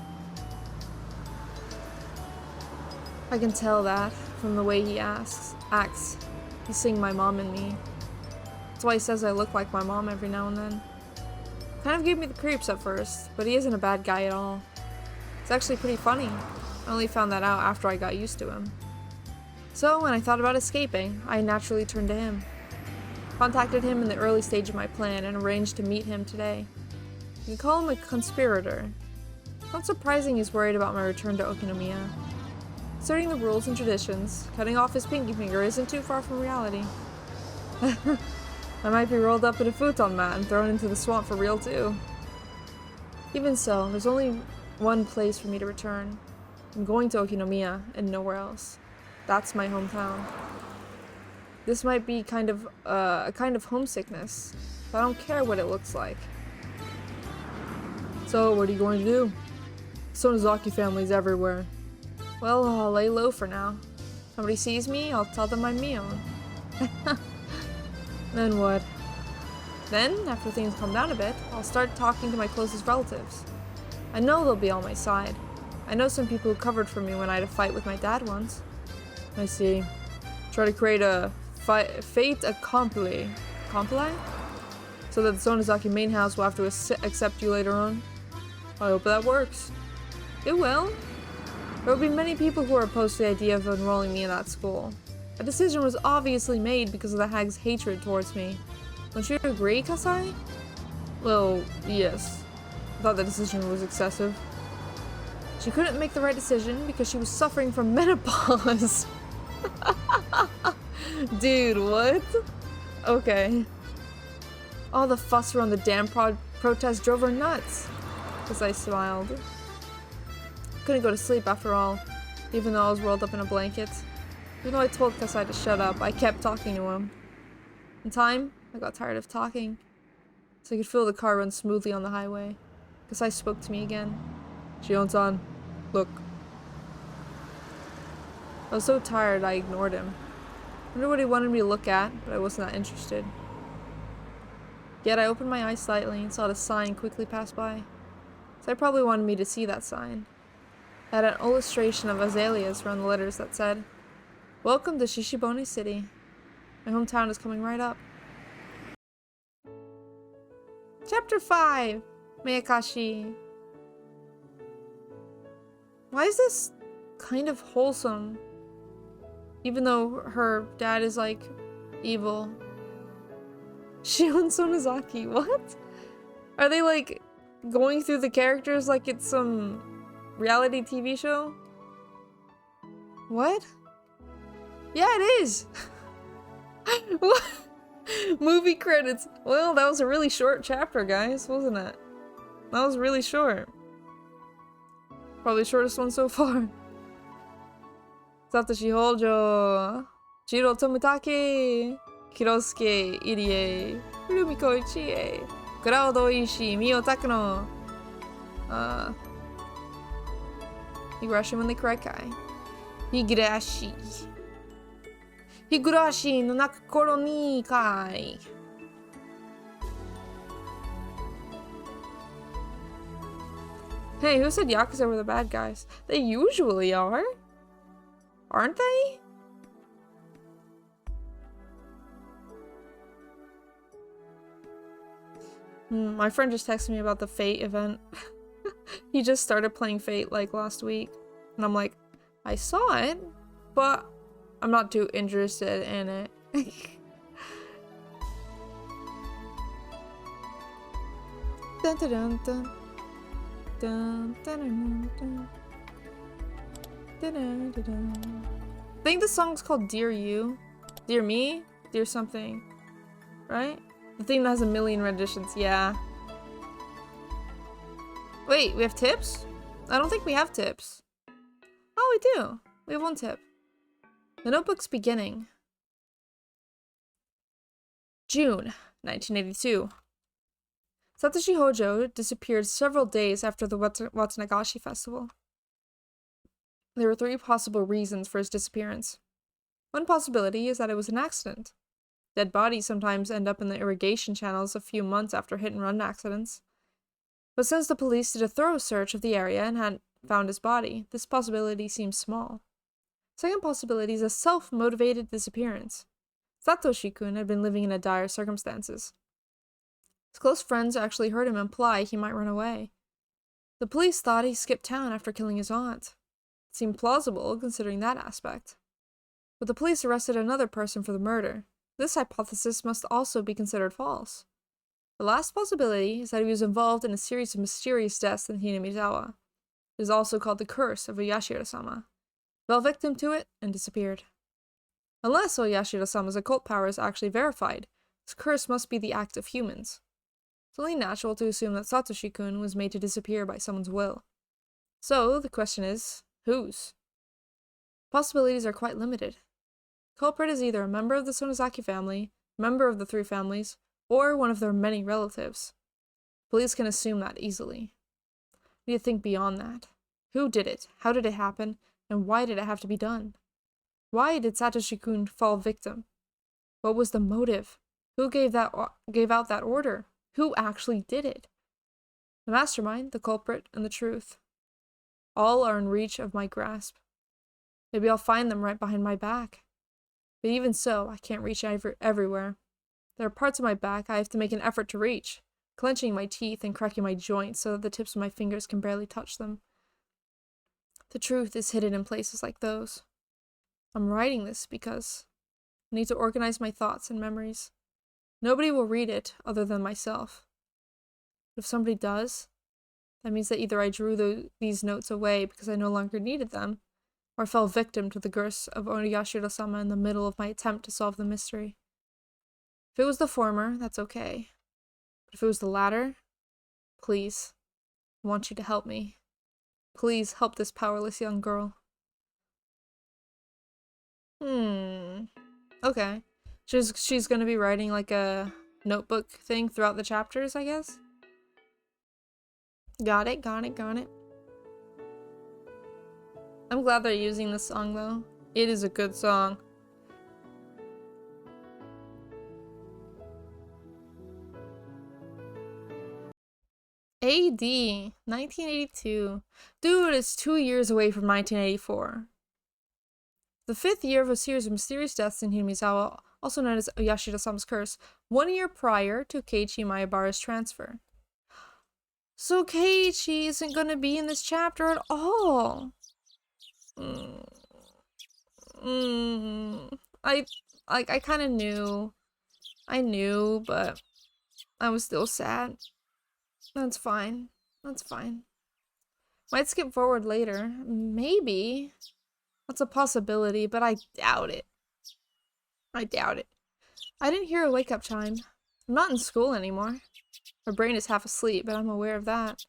I can tell that from the way he acts. He's seeing my mom in me. That's why he says I look like my mom every now and then. Kind of gave me the creeps at first, but he isn't a bad guy at all. It's actually pretty funny. I only found that out after I got used to him. So when I thought about escaping, I naturally turned to him. Contacted him in the early stage of my plan and arranged to meet him today. You can call him a conspirator. Not surprising he's worried about my return to Okinomiya. Considering the rules and traditions, cutting off his pinky finger isn't too far from reality. I might be rolled up in a futon mat and thrown into the swamp for real too. Even so, there's only one place for me to return. I'm going to Okinomiya and nowhere else. That's my hometown. This might be a kind of homesickness, but I don't care what it looks like. So, what are you going to do? Sonozaki family's everywhere. Well, I'll lay low for now. If somebody sees me, I'll tell them I'm Mion. Then what? Then, after things calm down a bit, I'll start talking to my closest relatives. I know they'll be on my side. I know some people who covered for me when I had a fight with my dad once. I see. Try to create a fait accompli. Accompli? So that the Sonozaki main house will have to accept you later on. I hope that works. It will. There will be many people who are opposed to the idea of enrolling me in that school. A decision was obviously made because of the hag's hatred towards me. Don't you agree, Kasai? Well, yes. I thought the decision was excessive. She couldn't make the right decision because she was suffering from menopause. Dude, what? Okay. All the fuss around the damn protest drove her nuts. Kasai smiled. Couldn't go to sleep after all, even though I was rolled up in a blanket. Even though I told Kasai to shut up, I kept talking to him. In time, I got tired of talking, so I could feel the car run smoothly on the highway. Kasai spoke to me again. Shion-san, look. I was so tired I ignored him. I wondered what he wanted me to look at, but I wasn't that interested. Yet I opened my eyes slightly and saw the sign quickly pass by. So I probably wanted me to see that sign. It had an illustration of azaleas around the letters that said, "Welcome to Shishibone City. My hometown is coming right up." Chapter 5! Meakashi. Why is this kind of wholesome? Even though her dad is like evil. Shion Sonozaki, what? Are they like going through the characters like it's some reality TV show? What? Yeah, it is! What? Movie credits. Well, that was a really short chapter, guys, wasn't it? That was really short. Probably shortest one so far. Satoshi Hojo, Jiro Tomutake, Kirosuke Irie, Rumiko Ichie, Kurao Ishii, Mio Takano, Higurashi when they correct guy. Higurashi. Higurashi no nakakoro ni kai. Hey, who said Yakuza were the bad guys? They usually are. Aren't they? My friend just texted me about the Fate event. He just started playing Fate like last week. And I'm like, I saw it, but I'm not too interested in it. Dun, dun, dun, dun. Dun, dun, dun, dun. Dun, dun, dun, dun. I think the song's called Dear You. Dear Me? Dear something. Right? The thing that has a million renditions, yeah. Wait, we have tips? I don't think we have tips. Oh, we do. We have one tip. The notebook's beginning. June 1982. Satoshi Hojo disappeared several days after the Watanagashi festival. There were 3 possible reasons for his disappearance. One possibility is that it was an accident. Dead bodies sometimes end up in the irrigation channels a few months after hit-and-run accidents. But since the police did a thorough search of the area and hadn't found his body, this possibility seems small. Second possibility is a self-motivated disappearance. Satoshi-kun had been living in dire circumstances. His close friends actually heard him imply he might run away. The police thought he skipped town after killing his aunt. It seemed plausible, considering that aspect. But the police arrested another person for the murder. This hypothesis must also be considered false. The last possibility is that he was involved in a series of mysterious deaths in Hinamizawa. It is also called the curse of Oyashiro-sama. Fell victim to it and disappeared. Unless Oyashiro-sama's occult power is actually verified, this curse must be the act of humans. It's only natural to assume that Satoshi-kun was made to disappear by someone's will. So, the question is, whose? Possibilities are quite limited. The culprit is either a member of the Sonozaki family, member of the 3 families, or one of their many relatives. Police can assume that easily. We need to think beyond that. Who did it? How did it happen? And why did it have to be done? Why did Satoshi-kun fall victim? What was the motive? Who gave out that order? Who actually did it? The mastermind, the culprit, and the truth. All are in reach of my grasp. Maybe I'll find them right behind my back. But even so, I can't reach everywhere. There are parts of my back I have to make an effort to reach, clenching my teeth and cracking my joints so that the tips of my fingers can barely touch them. The truth is hidden in places like those. I'm writing this because I need to organize my thoughts and memories. Nobody will read it other than myself. But if somebody does, that means that either I drew these notes away because I no longer needed them, or fell victim to the curse of Oyashiro-sama in the middle of my attempt to solve the mystery. If it was the former, that's okay. But if it was the latter, please, I want you to help me. Please help this powerless young girl. Okay. She's gonna be writing like a notebook thing throughout the chapters, I guess. Got it, got it, got it. I'm glad they're using this song, though. It is a good song. AD 1982. Dude, it's 2 years away from 1984. The 5th year of a series of mysterious deaths in Hinamizawa, also known as Yashida-sama's curse, 1 year prior to Keiichi Maebara's transfer. So Keiichi isn't gonna be in this chapter at all. I kind of knew. I knew, but I was still sad. That's fine. That's fine. Might skip forward later. Maybe. That's a possibility, but I doubt it. I doubt it. I didn't hear a wake-up chime. I'm not in school anymore. My brain is half asleep, but I'm aware of that.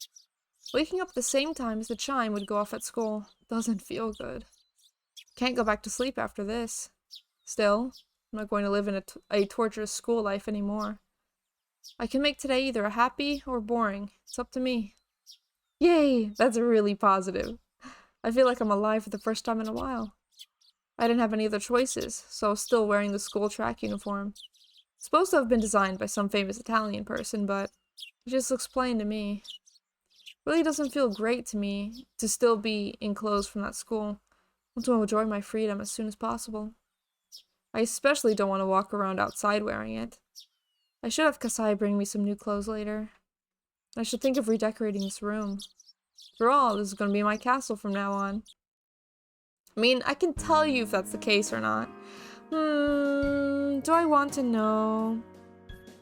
Waking up at the same time as the chime would go off at school doesn't feel good. Can't go back to sleep after this. Still, I'm not going to live in a torturous school life anymore. I can make today either happy or boring. It's up to me. Yay! That's really positive. I feel like I'm alive for the first time in a while. I didn't have any other choices, so I was still wearing the school track uniform. It's supposed to have been designed by some famous Italian person, but it just looks plain to me. It really doesn't feel great to me to still be in clothes from that school. I want to enjoy my freedom as soon as possible. I especially don't want to walk around outside wearing it. I should have Kasai bring me some new clothes later. I should think of redecorating this room. After all, this is going to be my castle from now on. I mean, I can tell you if that's the case or not. Do I want to know?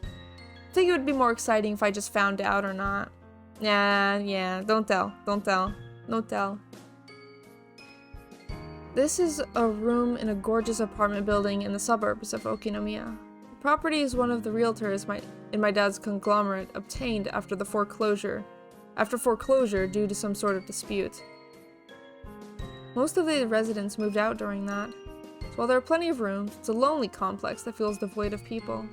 I think it would be more exciting if I just found out or not. Yeah, don't tell. No tell. This is a room in a gorgeous apartment building in the suburbs of Okinomiya. The property is one of the realtors in my dad's conglomerate obtained after foreclosure due to some sort of dispute. Most of the residents moved out during that. So while there are plenty of rooms, it's a lonely complex that feels devoid of people.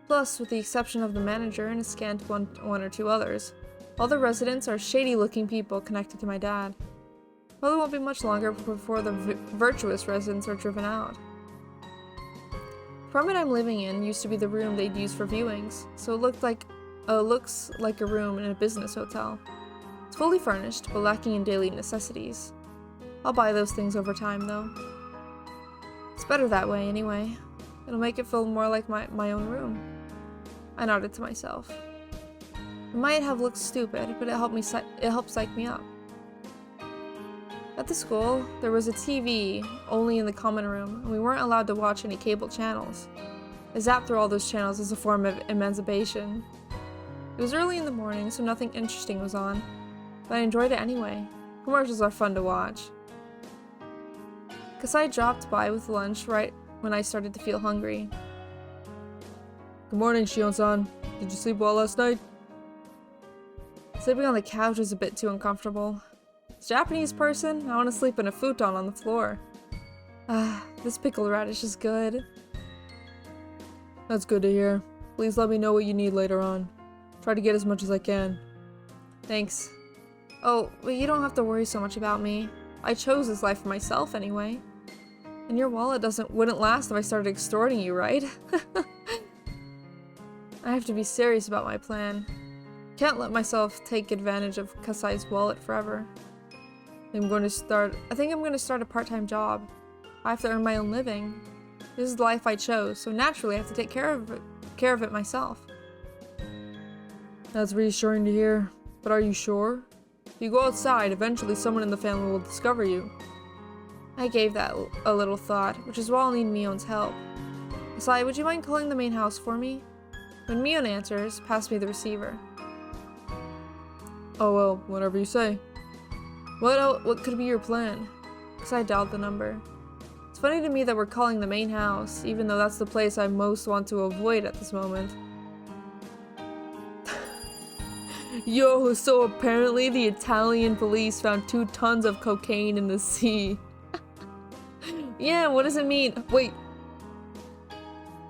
Plus, with the exception of the manager and a scant one or two others, all the residents are shady-looking people connected to my dad. Probably won't be much longer before the virtuous residents are driven out. The apartment I'm living in used to be the room they'd use for viewings, so it looks like a room in a business hotel. It's fully furnished, but lacking in daily necessities. I'll buy those things over time, though. It's better that way, anyway. It'll make it feel more like my own room. I nodded to myself. It might have looked stupid, but it helped psych me up. At the school, there was a TV only in the common room, and we weren't allowed to watch any cable channels. I zapped through all those channels as a form of emancipation. It was early in the morning, so nothing interesting was on, but I enjoyed it anyway. Commercials are fun to watch. Kasai dropped by with lunch right when I started to feel hungry. Good morning, Shion-san. Did you sleep well last night? Sleeping on the couch was a bit too uncomfortable. As a Japanese person, I want to sleep in a futon on the floor. This pickled radish is good. That's good to hear. Please let me know what you need later on. Try to get as much as I can. Thanks. Oh, but you don't have to worry so much about me. I chose this life for myself anyway. And your wallet wouldn't last if I started extorting you, right? I have to be serious about my plan. Can't let myself take advantage of Kasai's wallet forever. I think I'm going to start a part-time job. I have to earn my own living. This is the life I chose, so naturally I have to take care of it myself. That's reassuring to hear, but are you sure? If you go outside, eventually someone in the family will discover you. I gave that a little thought, which is why I'll need Mion's help. Kasai, would you mind calling the main house for me? When Mion answers, pass me the receiver. Oh well, whatever you say. What could be your plan? Kasai dialed the number. It's funny to me that we're calling the main house, even though that's the place I most want to avoid at this moment. Yo, so apparently the Italian police found 2 tons of cocaine in the sea. Yeah, what does it mean? Wait.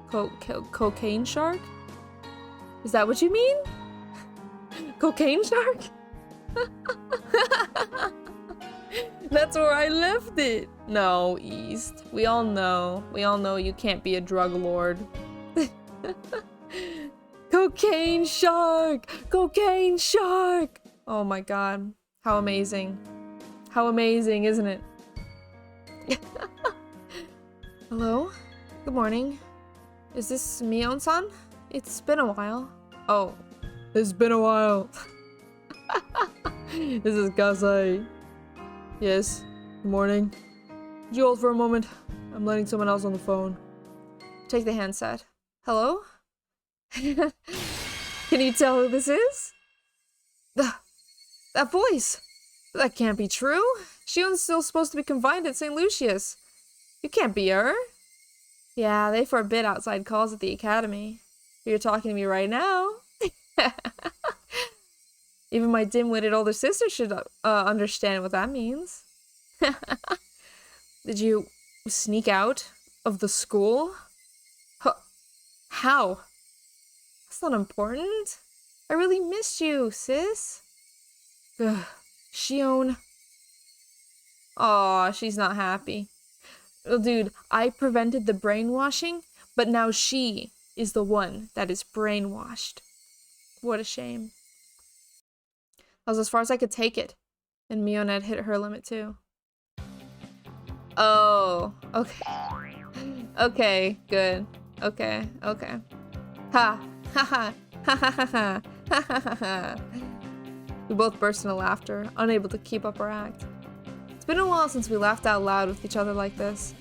Cocaine shark? Is that what you mean? Cocaine shark? That's where I left it. No, East. We all know. We all know you can't be a drug lord. Cocaine shark! Cocaine shark! Oh my god. How amazing. How amazing, isn't it? Hello? Good morning. Is this Mion-san? It's been a while. Oh. It's been a while. This is Kasai. Yes. Good morning. Could you hold for a moment? I'm letting someone else on the phone. Take the handset. Hello? Can you tell who this is? That voice! That can't be true. Shion's still supposed to be confined at St. Lucius. You can't be her. Yeah, they forbid outside calls at the academy. But you're talking to me right now. Even my dim-witted older sister should understand what that means. Did you sneak out of the school? How? That's not important. I really missed you, sis. Ugh, Shion. Aw, she's not happy. Well, dude, I prevented the brainwashing, but now she is the one that is brainwashed. What a shame. That was as far as I could take it. And Mion had hit her limit too. Oh, okay. Okay, good. Okay, okay. Ha! Ha ha! Ha ha ha ha! Ha ha ha! We both burst into laughter, unable to keep up our act. It's been a while since we laughed out loud with each other like this.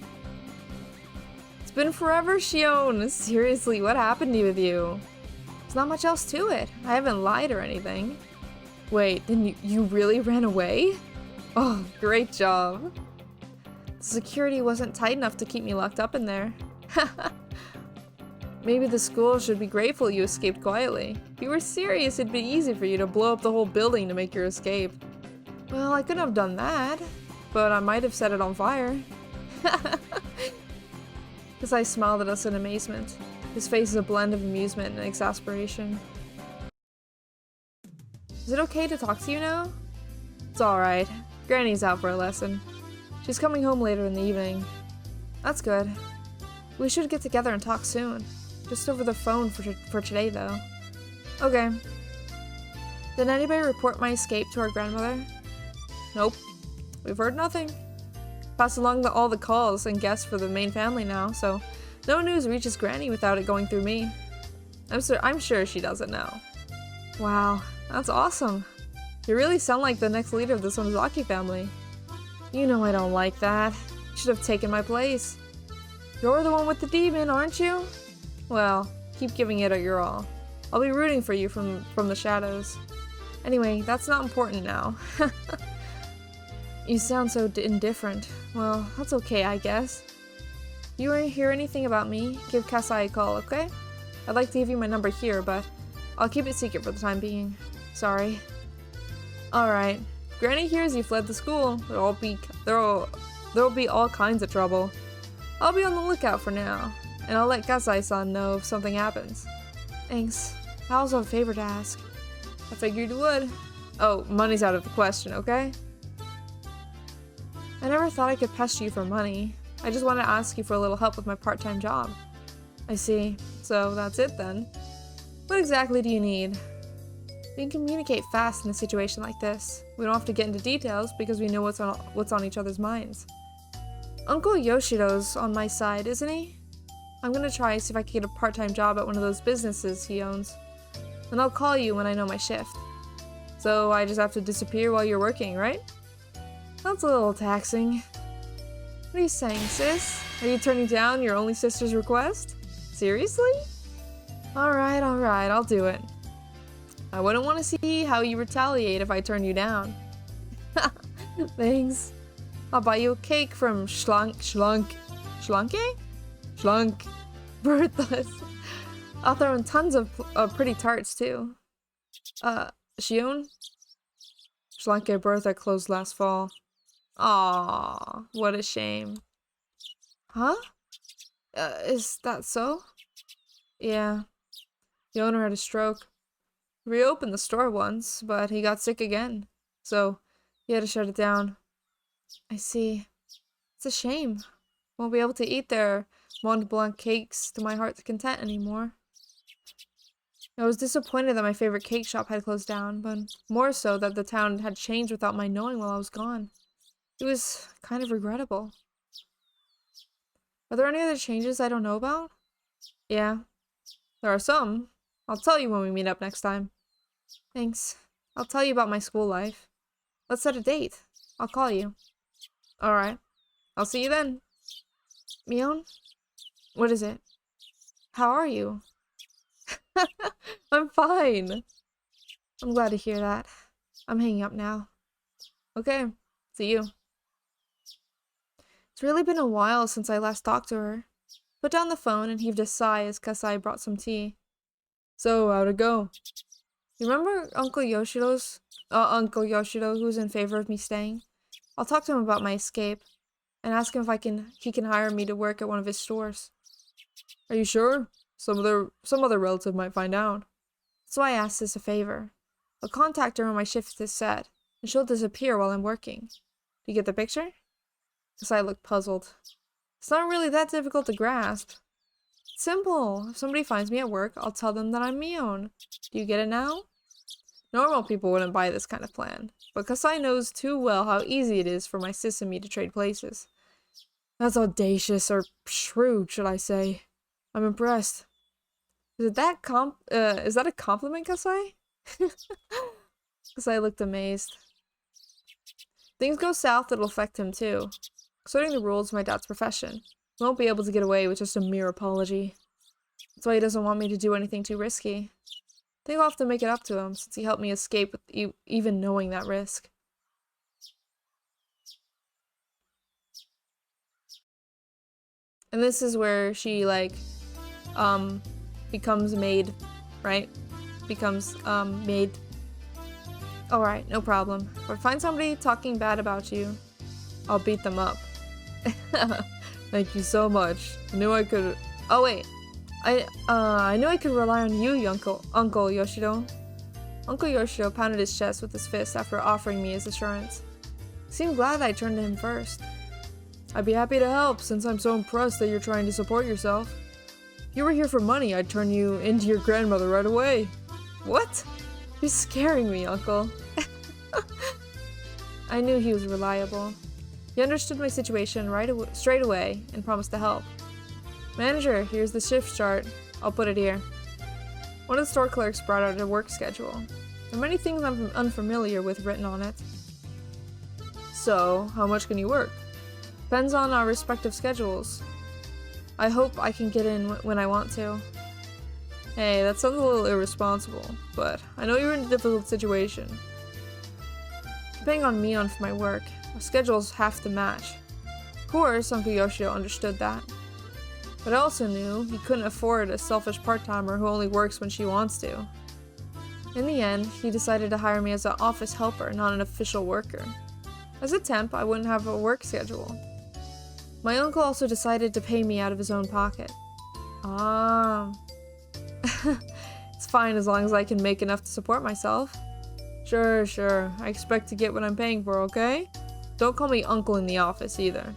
It's been forever, Shion! Seriously, what happened with you? There's not much else to it. I haven't lied or anything. Wait, then you really ran away? Oh, great job. The security wasn't tight enough to keep me locked up in there. Maybe the school should be grateful you escaped quietly. If you were serious, it'd be easy for you to blow up the whole building to make your escape. Well, I couldn't have done that, but I might have set it on fire. Kasai smiled at us in amazement. His face is a blend of amusement and exasperation. Is it okay to talk to you now? It's alright. Granny's out for a lesson. She's coming home later in the evening. That's good. We should get together and talk soon. Just over the phone for today, though. Okay. Did anybody report my escape to our grandmother? Nope. We've heard nothing. Passed along all the calls and guests for the main family now, so no news reaches Granny without it going through me. I'm sure she doesn't know. Wow, that's awesome. You really sound like the next leader of the Sonozaki family. You know I don't like that. You should have taken my place. You're the one with the demon, aren't you? Well, keep giving it your all. I'll be rooting for you from the shadows. Anyway, that's not important now. You sound so indifferent. Well, that's okay, I guess. If you hear anything about me, give Kasai a call, okay? I'd like to give you my number here, but I'll keep it secret for the time being. Sorry. Alright. Granny hears you fled the school. There'll be all kinds of trouble. I'll be on the lookout for now, and I'll let Kasai-san know if something happens. Thanks. I also have a favor to ask. I figured you would. Oh, money's out of the question, okay? I never thought I could pester you for money. I just want to ask you for a little help with my part-time job. I see. So that's it then. What exactly do you need? We can communicate fast in a situation like this. We don't have to get into details because we know what's on each other's minds. Uncle Yoshiro's on my side, isn't he? I'm gonna try see if I can get a part-time job at one of those businesses he owns. And I'll call you when I know my shift. So I just have to disappear while you're working, right? That's a little taxing. What are you saying, sis? Are you turning down your only sister's request? Seriously? Alright, I'll do it. I wouldn't want to see how you retaliate if I turn you down. Thanks. I'll buy you a cake from Schlanke? Bertha's. I'll throw in tons of pretty tarts too. Shion? Schlanke Bertha closed last fall. Aww, what a shame. Huh? Is that so? Yeah. The owner had a stroke. He reopened the store once, but he got sick again. So, he had to shut it down. I see. It's a shame. Won't be able to eat their Mont Blanc cakes to my heart's content anymore. I was disappointed that my favorite cake shop had closed down, but more so that the town had changed without my knowing while I was gone. It was kind of regrettable. Are there any other changes I don't know about? Yeah, there are some. I'll tell you when we meet up next time. Thanks. I'll tell you about my school life. Let's set a date. I'll call you. Alright. I'll see you then. Mion? What is it? How are you? I'm fine. I'm glad to hear that. I'm hanging up now. Okay. See you. It's really been a while since I last talked to her. Put down the phone and heaved a sigh as Kasai brought some tea. So, how'd it go? You remember Uncle Yoshiro, who's in favor of me staying? I'll talk to him about my escape and ask him if he can hire me to work at one of his stores. Are you sure? Some other relative might find out. That's why I asked as a favor. I'll contact her when my shift is set, and she'll disappear while I'm working. Do you get the picture? Kasai looked puzzled. It's not really that difficult to grasp. It's simple. If somebody finds me at work, I'll tell them that I'm Mion. Do you get it now? Normal people wouldn't buy this kind of plan, but Kasai knows too well how easy it is for my sis and me to trade places. That's audacious, or shrewd, should I say. I'm impressed. Is that a compliment, Kasai? Kasai looked amazed. Things go south, it'll affect him too. Considering the rules of my dad's profession, he won't be able to get away with just a mere apology. That's why he doesn't want me to do anything too risky. I think I'll have to make it up to him, since he helped me escape with even knowing that risk. And this is where she, becomes maid, right? Becomes, maid. Alright, no problem. If I find somebody talking bad about you, I'll beat them up. Thank you so much. I knew I could— Oh wait. I knew I could rely on you, Uncle Yoshiro. Uncle Yoshiro pounded his chest with his fist after offering me his assurance. He seemed glad I turned to him first. I'd be happy to help, since I'm so impressed that you're trying to support yourself. If you were here for money, I'd turn you into your grandmother right away. What? You're scaring me, Uncle. I knew he was reliable. He understood my situation straight away and promised to help. Manager, here's the shift chart. I'll put it here. One of the store clerks brought out a work schedule. There are many things I'm unfamiliar with written on it. So, how much can you work? Depends on our respective schedules. I hope I can get in when I want to. Hey, that sounds a little irresponsible, but I know you're in a difficult situation. Depending on Mion for my work, our schedules have to match. Of course, Uncle Yoshio understood that. But I also knew he couldn't afford a selfish part-timer who only works when she wants to. In the end, he decided to hire me as an office helper, not an official worker. As a temp, I wouldn't have a work schedule. My uncle also decided to pay me out of his own pocket. Ah. It's fine as long as I can make enough to support myself. Sure. I expect to get what I'm paying for, okay? Don't call me uncle in the office either.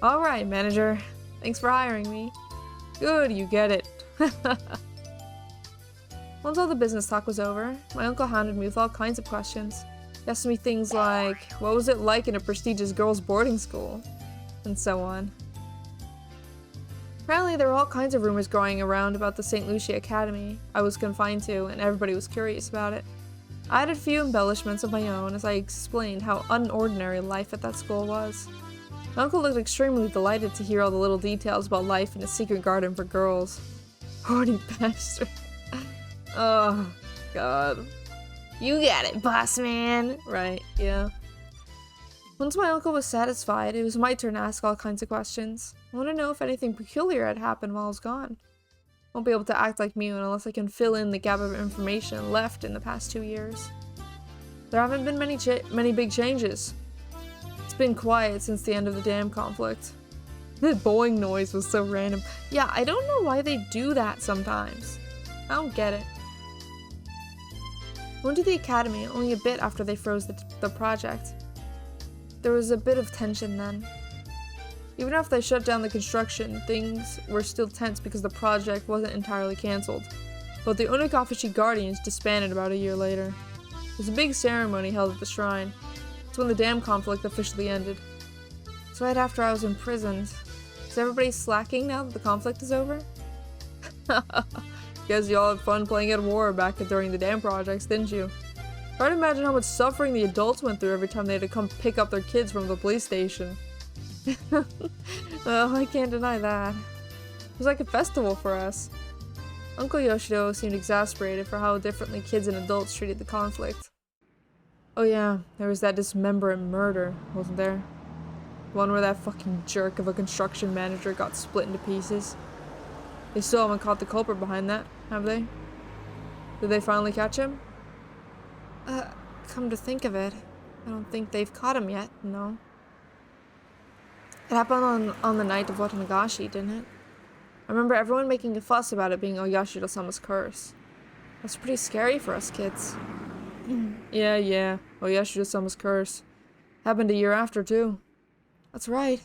Alright, manager. Thanks for hiring me. Good, you get it. Once all the business talk was over, my uncle hounded me with all kinds of questions. He asked me things like, what was it like in a prestigious girls' boarding school? And so on. Apparently there were all kinds of rumors going around about the St. Lucia Academy I was confined to, and everybody was curious about it. I added a few embellishments of my own as I explained how unordinary life at that school was. My uncle looked extremely delighted to hear all the little details about life in a secret garden for girls. Horny bastard. Oh, God. You get it, boss man! Right, yeah. Once my uncle was satisfied, it was my turn to ask all kinds of questions. I want to know if anything peculiar had happened while I was gone. Won't be able to act like Mion unless I can fill in the gap of information left in the past 2 years. There haven't been many big changes. It's been quiet since the end of the dam conflict. The boing noise was so random. Yeah, I don't know why they do that sometimes. I don't get it. I went to the academy only a bit after they froze the project. There was a bit of tension then. Even after they shut down the construction, things were still tense because the project wasn't entirely cancelled. But the Onikafushi Guardians disbanded about a year later. There was a big ceremony held at the shrine. It's when the dam conflict officially ended. It's right after I was imprisoned. Is everybody slacking now that the conflict is over? Guess y'all had fun playing at war back during the dam projects, didn't you? Try to imagine how much suffering the adults went through every time they had to come pick up their kids from the police station. Well, I can't deny that. It was like a festival for us. Uncle Yoshido seemed exasperated for how differently kids and adults treated the conflict. Oh yeah, there was that dismemberment murder, wasn't there? One where that fucking jerk of a construction manager got split into pieces. They still haven't caught the culprit behind that, have they? Did they finally catch him? Come to think of it, I don't think they've caught him yet, no. It happened on the night of Watanagashi, didn't it? I remember everyone making a fuss about it being Oyashiro-sama's curse. That's pretty scary for us kids. Yeah, Oyashiro-sama's curse. Happened a year after, too. That's right.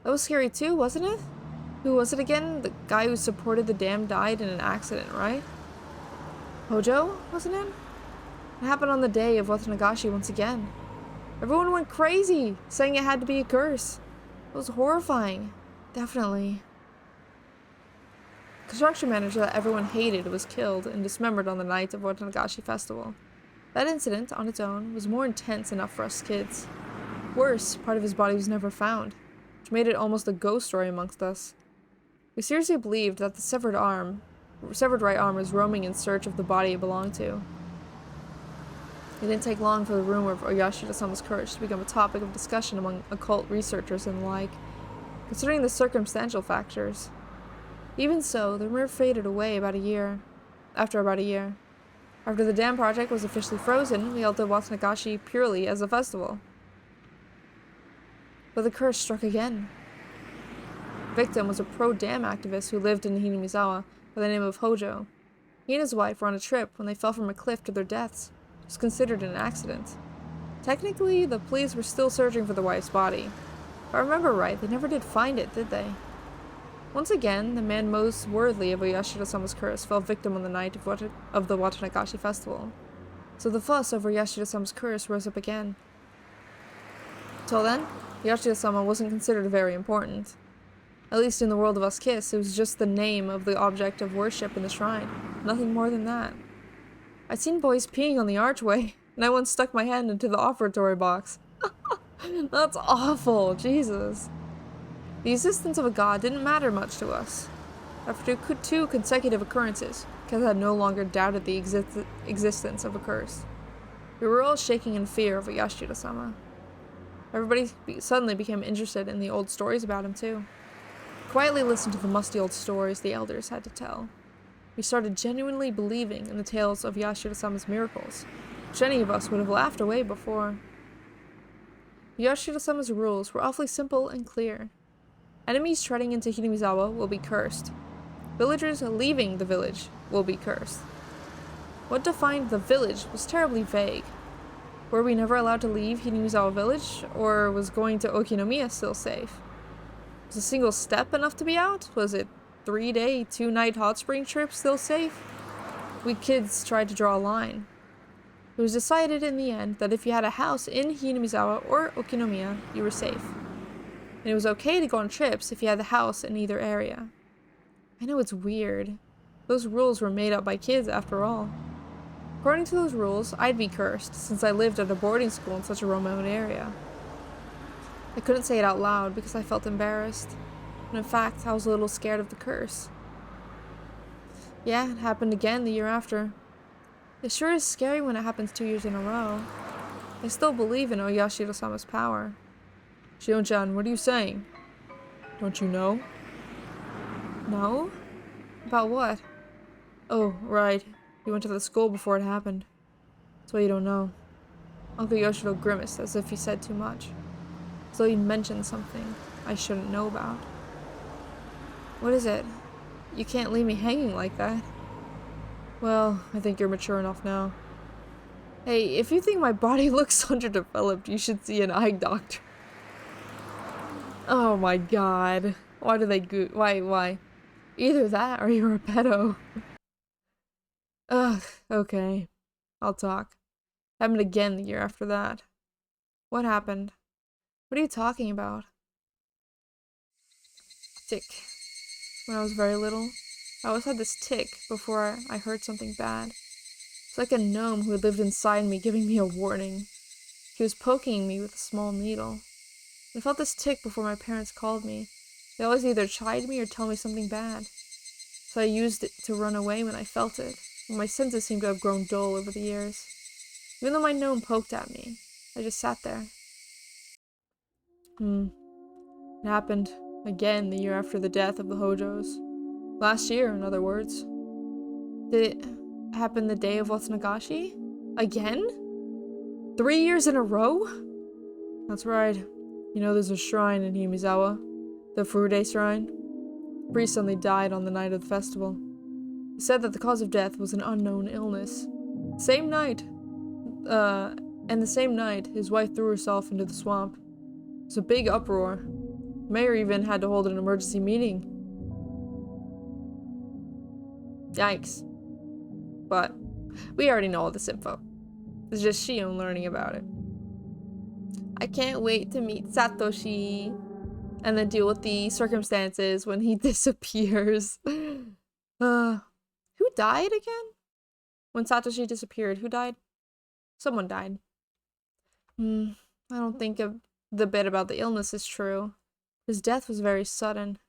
That was scary too, wasn't it? Who was it again? The guy who supported the dam died in an accident, right? Hojo, wasn't it? It happened on the day of Watanagashi once again. Everyone went crazy, saying it had to be a curse. It was horrifying. Definitely. The construction manager that everyone hated was killed and dismembered on the night of Watanagashi festival. That incident, on its own, was more intense enough for us kids. Worse, part of his body was never found, which made it almost a ghost story amongst us. We seriously believed that the severed right arm was roaming in search of the body it belonged to. It didn't take long for the rumor of Oyashiro-sama's curse to become a topic of discussion among occult researchers and the like, considering the circumstantial factors. Even so, the rumor faded away after about a year. After the dam project was officially frozen, we held the Watanagashi purely as a festival. But the curse struck again. The victim was a pro-dam activist who lived in Hinamizawa by the name of Hojo. He and his wife were on a trip when they fell from a cliff to their deaths. It was considered an accident. Technically, the police were still searching for the wife's body. If I remember right, they never did find it, did they? Once again, the man most worthy of Oyashiro-sama's curse fell victim on the night of the Watanagashi festival. So the fuss over Oyashiro-sama's curse rose up again. Till then, Oyashiro-sama wasn't considered very important. At least in the world of us kids, it was just the name of the object of worship in the shrine. Nothing more than that. I'd seen boys peeing on the archway, and I once stuck my hand into the offertory box. That's awful, Jesus. The existence of a god didn't matter much to us. After two consecutive occurrences, kids had no longer doubted the existence of a curse. We were all shaking in fear of Oyashiro-sama. Everybody suddenly became interested in the old stories about him, too. Quietly listened to the musty old stories the elders had to tell. We started genuinely believing in the tales of Yashiro-sama's miracles, which any of us would have laughed away before. Yashiro-sama's rules were awfully simple and clear. Enemies treading into Hinamizawa will be cursed. Villagers leaving the village will be cursed. What defined the village was terribly vague. Were we never allowed to leave Hinamizawa village, or was going to Okinomiya still safe? Was a single step enough to be out? Was it 3-day, 2-night hot spring trip still safe? We kids tried to draw a line. It was decided in the end that if you had a house in Hinamizawa or Okinomiya, you were safe. And it was okay to go on trips if you had the house in either area. I know it's weird. Those rules were made up by kids after all. According to those rules, I'd be cursed, since I lived at a boarding school in such a remote area. I couldn't say it out loud because I felt embarrassed. And in fact, I was a little scared of the curse. Yeah, it happened again the year after. It sure is scary when it happens 2 years in a row. I still believe in Oyashiro-sama's power. Shion-chan, what are you saying? Don't you know? No? About what? Oh, right. You went to the school before it happened. That's why you don't know. Uncle Yoshiro grimaced as if he said too much. As though he'd mentioned something I shouldn't know about. What is it? You can't leave me hanging like that. Well, I think you're mature enough now. Hey, if you think my body looks underdeveloped, you should see an eye doctor. Oh my god. Why do they why? Either that or you're a pedo. Ugh, okay. I'll talk. Happened again the year after that. What happened? What are you talking about? Tick. When I was very little, I always had this tick before I heard something bad. It's like a gnome who had lived inside me giving me a warning. He was poking me with a small needle. I felt this tick before my parents called me. They always either chide me or tell me something bad. So I used it to run away when I felt it, but my senses seemed to have grown dull over the years. Even though my gnome poked at me, I just sat there. It happened again the year after the death of the Hojos. Last year, in other words. Did it happen the day of Nagashi? Again? 3 years in a row? That's right. You know there's a shrine in Himizawa. The Furude shrine. The priest suddenly died on the night of the festival. He said that the cause of death was an unknown illness. Same night. And the same night, his wife threw herself into the swamp. It was a big uproar. The mayor even had to hold an emergency meeting. Yikes. But we already know all this info. It's just Shion learning about it. I can't wait to meet Satoshi and then deal with the circumstances when he disappears. Who died again? When Satoshi disappeared, who died? Someone died. I don't think the bit about the illness is true. His death was very sudden.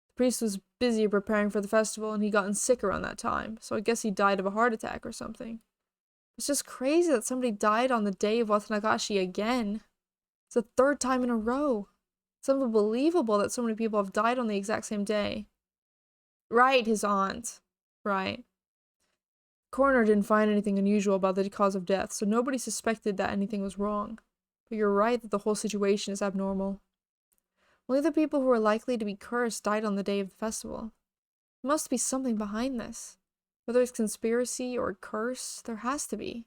The priest was busy preparing for the festival and he gotten sick around that time, so I guess he died of a heart attack or something. It's just crazy that somebody died on the day of Watanagashi again. It's the 3rd time in a row. It's unbelievable that so many people have died on the exact same day. Right, his aunt. Right. Coroner didn't find anything unusual about the cause of death, so nobody suspected that anything was wrong. But you're right that the whole situation is abnormal. Only the people who were likely to be cursed died on the day of the festival. There must be something behind this. Whether it's conspiracy or a curse, there has to be.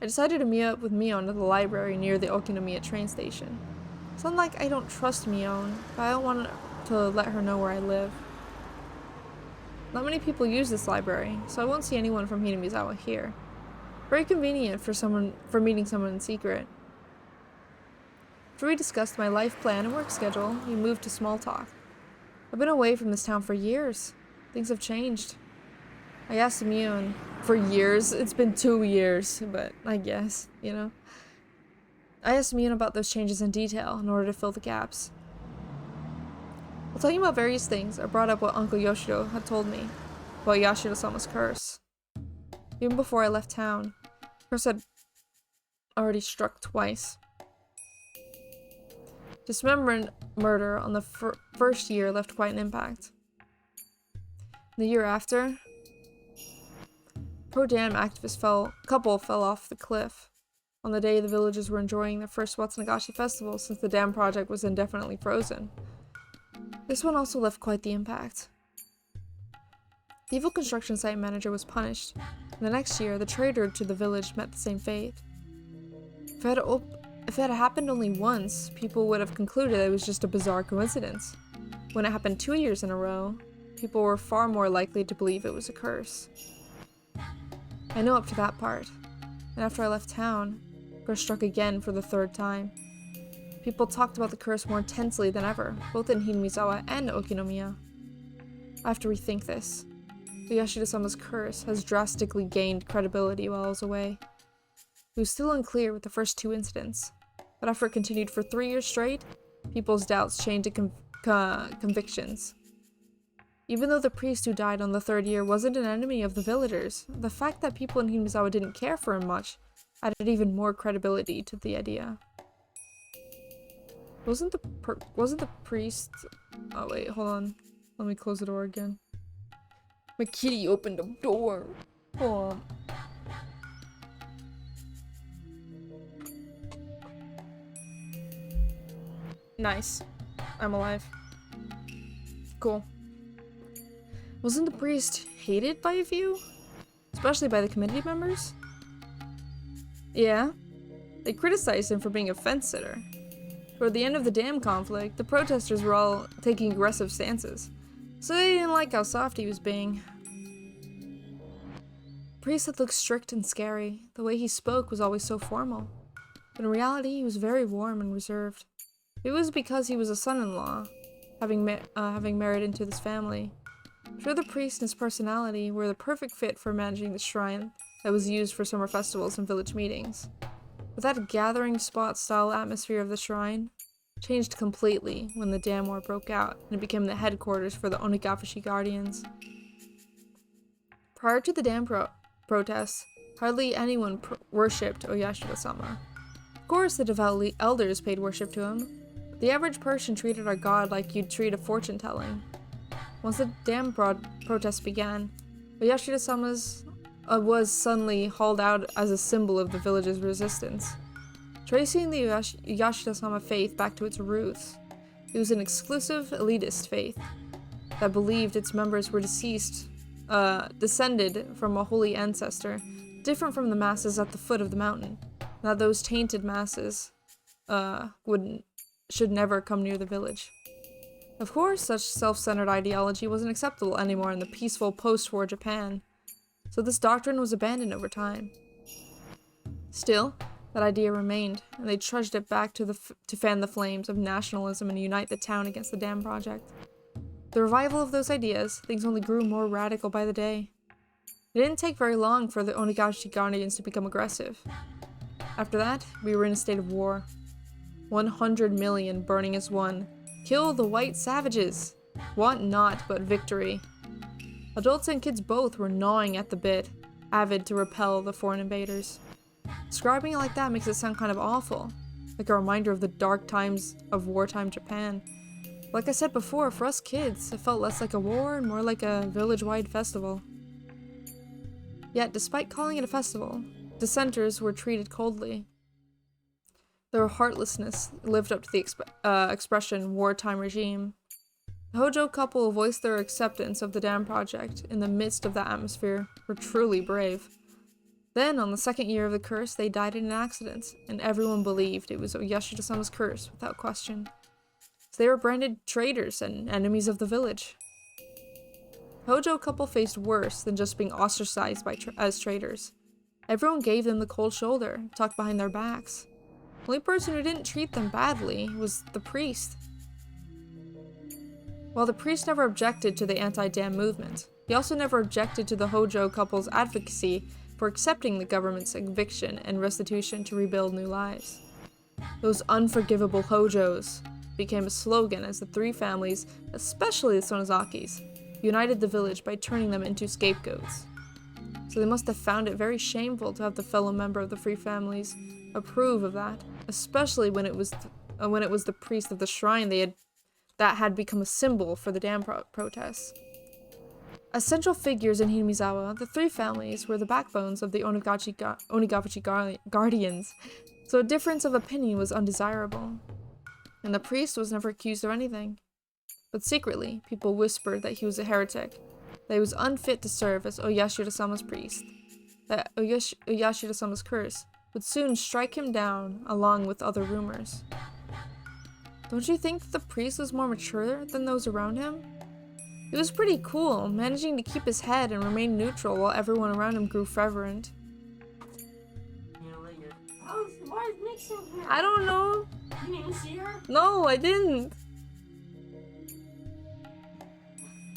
I decided to meet up with Mion at the library near the Okinomiya train station. It's not like I don't trust Mion, but I don't want to let her know where I live. Not many people use this library, so I won't see anyone from Hinamizawa here. Very convenient for meeting someone in secret. After we discussed my life plan and work schedule, we moved to small talk. I've been away from this town for years. Things have changed. I asked Mion for years. It's been 2 years, but I guess, you know. I asked Mion about those changes in detail in order to fill the gaps. While talking about various things, I brought up what Uncle Yoshiro had told me about Yashiro-sama's curse. Even before I left town, the curse had already struck twice. Dismemberment murder on the first year left quite an impact. The year after, pro-dam activist couple fell off the cliff on the day the villagers were enjoying their first Watsunagashi festival since the dam project was indefinitely frozen. This one also left quite the impact. The evil construction site manager was punished, and the next year the trader to the village met the same fate. If it had happened only once, people would have concluded it was just a bizarre coincidence. When it happened 2 years in a row, people were far more likely to believe it was a curse. I know up to that part, and after I left town, the curse struck again for the 3rd time. People talked about the curse more intensely than ever, both in Hinamizawa and Okinomiya. I have to rethink this. The Yashiro-sama's curse has drastically gained credibility while I was away. It was still unclear with the first 2 incidents, but after it continued for 3 years straight, people's doubts changed to convictions. Even though the priest who died on the 3rd year wasn't an enemy of the villagers, the fact that people in Hinamizawa didn't care for him much added even more credibility to the idea. Wasn't the priest... Oh wait, hold on. Let me close the door again. My kitty opened the door. Hold on. Nice. I'm alive. Cool. Wasn't the priest hated by a few? Especially by the community members? Yeah. They criticized him for being a fence sitter. Toward the end of the dam conflict, the protesters were all taking aggressive stances, so they didn't like how soft he was being. The priest had looked strict and scary. The way he spoke was always so formal. But in reality, he was very warm and reserved. It was because he was a son-in-law, having married into this family. I'm sure the priest and his personality were the perfect fit for managing the shrine that was used for summer festivals and village meetings. But that gathering spot-style atmosphere of the shrine changed completely when the dam war broke out and it became the headquarters for the Onigafushi Guardians. Prior to the dam protests, hardly anyone worshipped Oyashida-sama. Of course, the devout elders paid worship to him, but the average person treated our god like you'd treat a fortune-telling. Once the dam protests began, Oyashida-sama's was suddenly hauled out as a symbol of the village's resistance. Tracing the Oyashida-sama faith back to its roots, it was an exclusive, elitist faith that believed its members were descended from a holy ancestor, different from the masses at the foot of the mountain, and that those tainted masses should never come near the village. Of course, such self-centered ideology wasn't acceptable anymore in the peaceful post-war Japan, so this doctrine was abandoned over time. Still, that idea remained, and they trudged it back to fan the flames of nationalism and unite the town against the dam project. The revival of those ideas, things only grew more radical by the day. It didn't take very long for the Onigashi Guardians to become aggressive. After that, we were in a state of war. 100 million burning as one. Kill the white savages! Want naught but victory. Adults and kids both were gnawing at the bit, avid to repel the foreign invaders. Describing it like that makes it sound kind of awful, like a reminder of the dark times of wartime Japan. Like I said before, for us kids, it felt less like a war and more like a village-wide festival. Yet, despite calling it a festival, dissenters were treated coldly. Their heartlessness lived up to the expression wartime regime. The HEWWO couple voiced their acceptance of the dam project in the midst of that atmosphere were truly brave. Then, on the second year of the curse, they died in an accident, and everyone believed it was Oyashida-sama's curse without question. So they were branded traitors and enemies of the village. The HEWWO couple faced worse than just being ostracized as traitors. Everyone gave them the cold shoulder, talked behind their backs. The only person who didn't treat them badly was the priest. While the priest never objected to the anti-dam movement, he also never objected to the HEWWO couple's advocacy for accepting the government's eviction and restitution to rebuild new lives. Those unforgivable HEWWOs became a slogan as the three families, especially the Sonozakis, united the village by turning them into scapegoats. So they must have found it very shameful to have the fellow member of the three families approve of that, especially when it was the priest of the shrine that had become a symbol for the dam protests. As central figures in Hinamizawa, the three families were the backbones of the Onigafushi Guardians, so a difference of opinion was undesirable. And the priest was never accused of anything. But secretly, people whispered that he was a heretic, that he was unfit to serve as Oyashida-sama's priest, that Oyashida-sama's curse would soon strike him down along with other rumors. Don't you think that the priest was more mature than those around him? It was pretty cool, managing to keep his head and remain neutral while everyone around him grew fervent. Why is Nick so here? I don't know. You didn't see her? No, I didn't.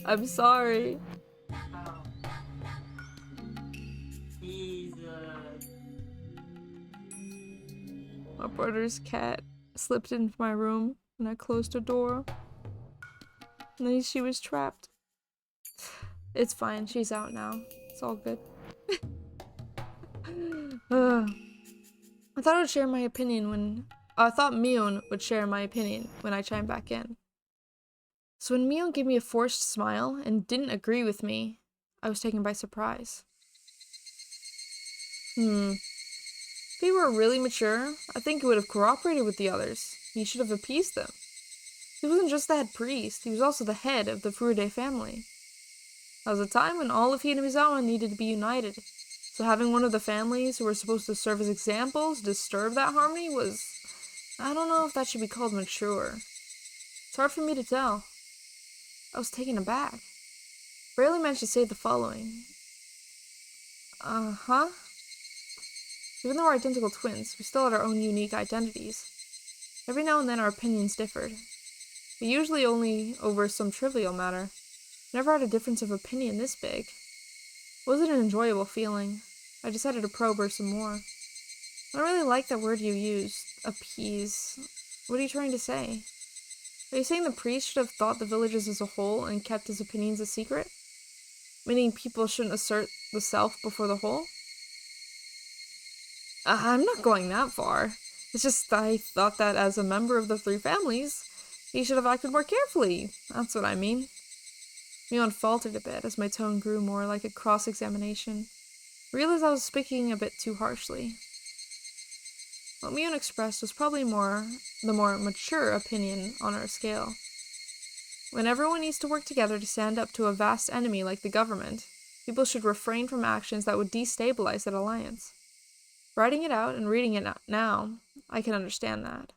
I'm sorry. Oh. He's, My brother's cat slipped into my room and I closed the door. And then she was trapped. It's fine, she's out now. It's all good. I thought I would share my opinion when... I thought Mion would share my opinion when I chimed back in. So when Mion gave me a forced smile and didn't agree with me, I was taken by surprise. If he were really mature, I think he would have cooperated with the others. He should have appeased them. He wasn't just the head priest, he was also the head of the Furude family. That was a time when all of Hinamizawa needed to be united. So having one of the families who were supposed to serve as examples disturb that harmony was... I don't know if that should be called mature. It's hard for me to tell. I was taken aback. Barely managed to say the following. Uh-huh. Even though we're identical twins, we still had our own unique identities. Every now and then our opinions differed, but usually only over some trivial matter. Never had a difference of opinion this big. It wasn't an enjoyable feeling. I decided to probe her some more. I don't really like that word you used, appease. What are you trying to say? Are you saying the priest should have thought the villagers as a whole and kept his opinions a secret? Meaning people shouldn't assert the self before the whole? I'm not going that far. It's just I thought that as a member of the three families, he should have acted more carefully. That's what I mean. Mion faltered a bit as my tone grew more like a cross-examination. I realized I was speaking a bit too harshly. What Mion expressed was probably the more mature opinion on our scale. When everyone needs to work together to stand up to a vast enemy like the government, people should refrain from actions that would destabilize that alliance. Writing it out and reading it now, I can understand that.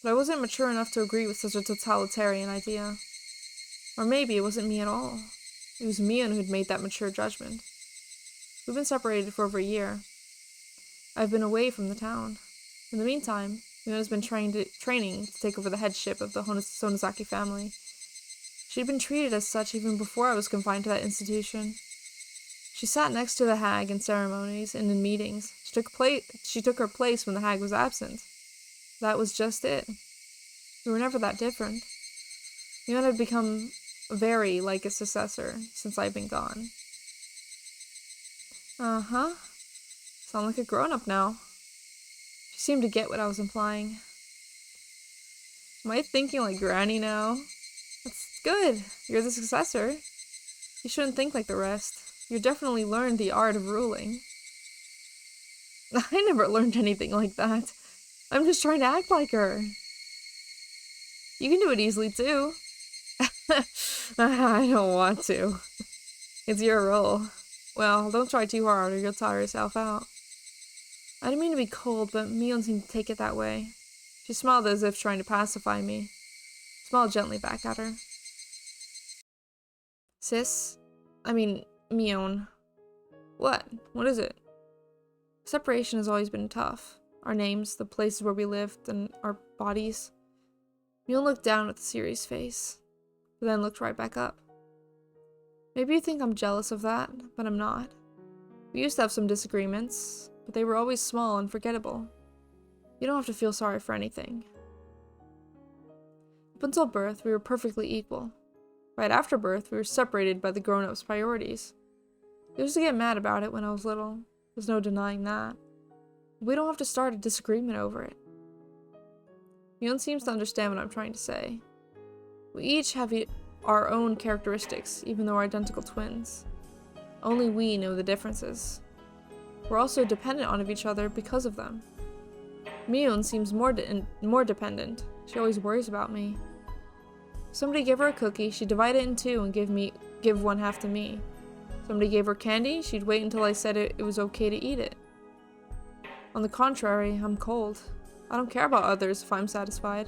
But I wasn't mature enough to agree with such a totalitarian idea. Or maybe it wasn't me at all. It was Mion who'd made that mature judgment. We've been separated for over a year. I've been away from the town. In the meantime, Mion has been training to take over the headship of the Sonozaki family. She'd been treated as such even before I was confined to that institution. She sat next to the hag in ceremonies and in meetings. She took her place when the hag was absent. That was just it. We were never that different. Mion had become very like a successor since I'd been gone. Uh-huh. Sound like a grown-up now. She seemed to get what I was implying. Am I thinking like Granny now? That's good. You're the successor. You shouldn't think like the rest. You definitely learned the art of ruling. I never learned anything like that. I'm just trying to act like her. You can do it easily too. I don't want to. It's your role. Well, don't try too hard or you'll tire yourself out. I didn't mean to be cold, but Mion seemed to take it that way. She smiled as if trying to pacify me. I smiled gently back at her. Mion. What? What is it? Separation has always been tough. Our names, the places where we lived, and our bodies. Mion looked down with a serious face, but then looked right back up. Maybe you think I'm jealous of that, but I'm not. We used to have some disagreements, but they were always small and forgettable. You don't have to feel sorry for anything. Up until birth, we were perfectly equal. Right after birth, we were separated by the grown-ups' priorities. I used to get mad about it when I was little. There's no denying that. We don't have to start a disagreement over it. Mion seems to understand what I'm trying to say. We each have our own characteristics, even though we're identical twins. Only we know the differences. We're also dependent on each other because of them. Mion seems more dependent. She always worries about me. If somebody gave her a cookie, she'd divide it in two and give one half to me. Somebody gave her candy, she'd wait until I said it was okay to eat it. On the contrary, I'm cold. I don't care about others if I'm satisfied.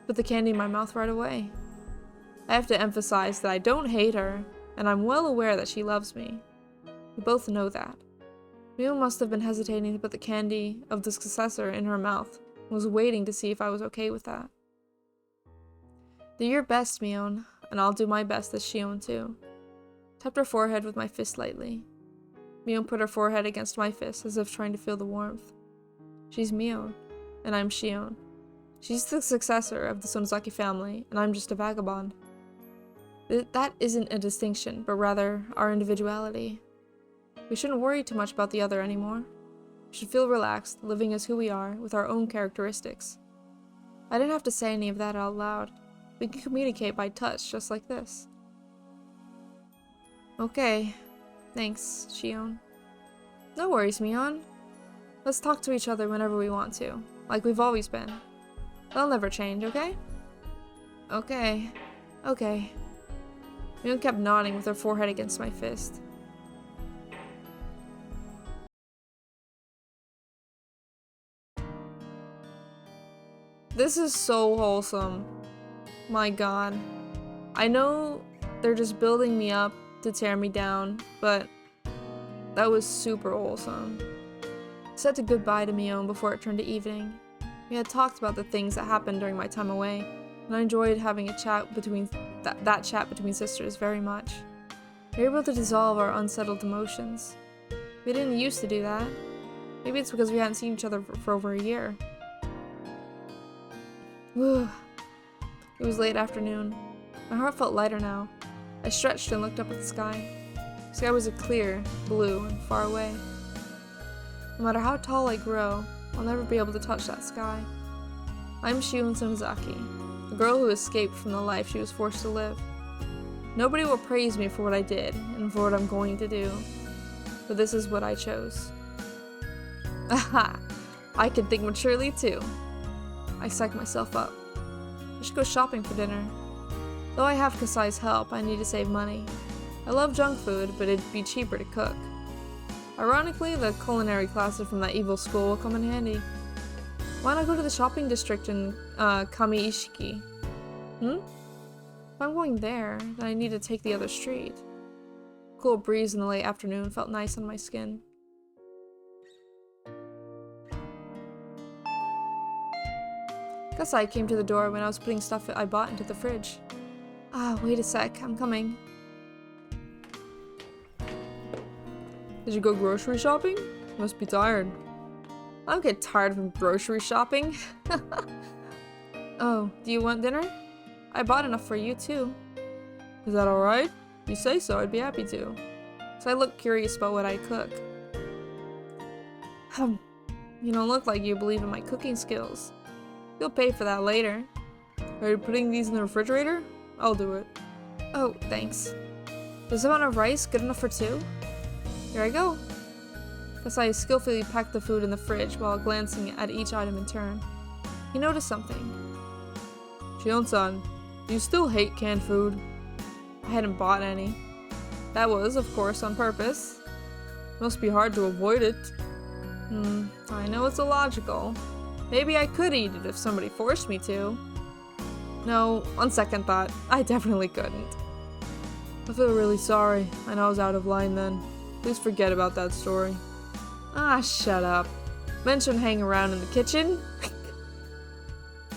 Put the candy in my mouth right away. I have to emphasize that I don't hate her, and I'm well aware that she loves me. We both know that. Mion must have been hesitating to put the candy of the successor in her mouth, and was waiting to see if I was okay with that. Do your best, Mion, and I'll do my best as Shion too. Tapped her forehead with my fist lightly. Mion put her forehead against my fist as if trying to feel the warmth. She's Mion, and I'm Shion. She's the successor of the Sonozaki family, and I'm just a vagabond. That isn't a distinction, but rather our individuality. We shouldn't worry too much about the other anymore. We should feel relaxed, living as who we are, with our own characteristics. I didn't have to say any of that out loud. We can communicate by touch, just like this. Okay. Thanks, Shion. No worries, Mion. Let's talk to each other whenever we want to, like we've always been. They'll never change, okay? Okay. Mion kept nodding with her forehead against my fist. This is so wholesome. My god. I know they're just building me up to tear me down, but that was super wholesome. I said goodbye to Mion before it turned to evening. We had talked about the things that happened during my time away, and I enjoyed having a chat between that chat between sisters very much. We were able to dissolve our unsettled emotions. We didn't used to do that. Maybe it's because we hadn't seen each other for over a year. Whew. It was late afternoon. My heart felt lighter now. I stretched and looked up at the sky. The sky was clear, blue, and far away. No matter how tall I grow, I'll never be able to touch that sky. I'm Shion Sonozaki, the girl who escaped from the life she was forced to live. Nobody will praise me for what I did, and for what I'm going to do. But this is what I chose. Aha! I can think maturely too. I psyched myself up. I should go shopping for dinner. Though I have Kasai's help, I need to save money. I love junk food, but it'd be cheaper to cook. Ironically, the culinary classes from that evil school will come in handy. Why not go to the shopping district in Kami-ishiki? If I'm going there, then I need to take the other street. The cool breeze in the late afternoon felt nice on my skin. Kasai came to the door when I was putting stuff I bought into the fridge. Ah, wait a sec, I'm coming. Did you go grocery shopping? You must be tired. I don't get tired from grocery shopping. Oh, do you want dinner? I bought enough for you too. Is that alright? If you say so, I'd be happy to. So I look curious about what I cook. You don't look like you believe in my cooking skills. You'll pay for that later. Are you putting these in the refrigerator? I'll do it. Oh, thanks. Is the amount of rice good enough for two? Here I go. Kasai skillfully packed the food in the fridge while glancing at each item in turn. He noticed something. Shion-san, do you still hate canned food? I hadn't bought any. That was, of course, on purpose. Must be hard to avoid it. I know it's illogical. Maybe I could eat it if somebody forced me to. No, on second thought, I definitely couldn't. I feel really sorry. I know I was out of line then. Please forget about that story. Ah, shut up. Men shouldn't hang around in the kitchen.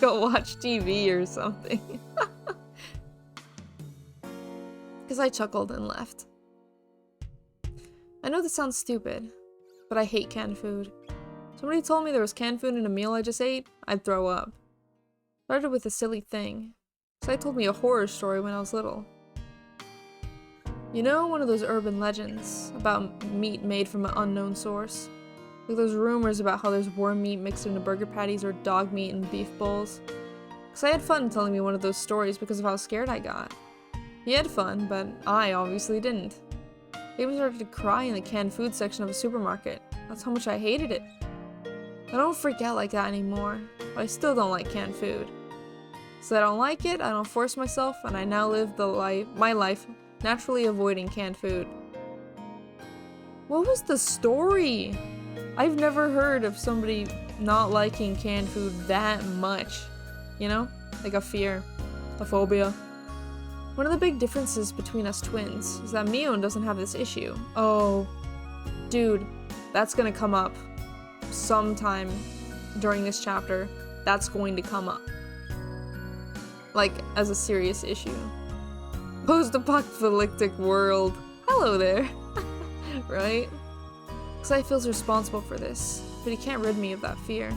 Go watch TV or something. Because I chuckled and left. I know this sounds stupid, but I hate canned food. Somebody told me there was canned food in a meal I just ate, I'd throw up. Started with a silly thing. Kasai told me a horror story when I was little. You know, one of those urban legends about meat made from an unknown source? Like those rumors about how there's worm meat mixed into burger patties or dog meat in beef bowls. Kasai had fun telling me one of those stories because of how scared I got. He had fun, but I obviously didn't. I even started to cry in the canned food section of a supermarket. That's how much I hated it. I don't freak out like that anymore, but I still don't like canned food. So I don't like it, I don't force myself, and I now live my life naturally avoiding canned food. What was the story? I've never heard of somebody not liking canned food that much. You know? Like a fear. A phobia. One of the big differences between us twins is that Mion doesn't have this issue. Oh, dude, that's gonna come up sometime during this chapter. That's going to come up. Like, as a serious issue. Post-apocalyptic world. Hello there. Right? Kasai feels responsible for this, but he can't rid me of that fear.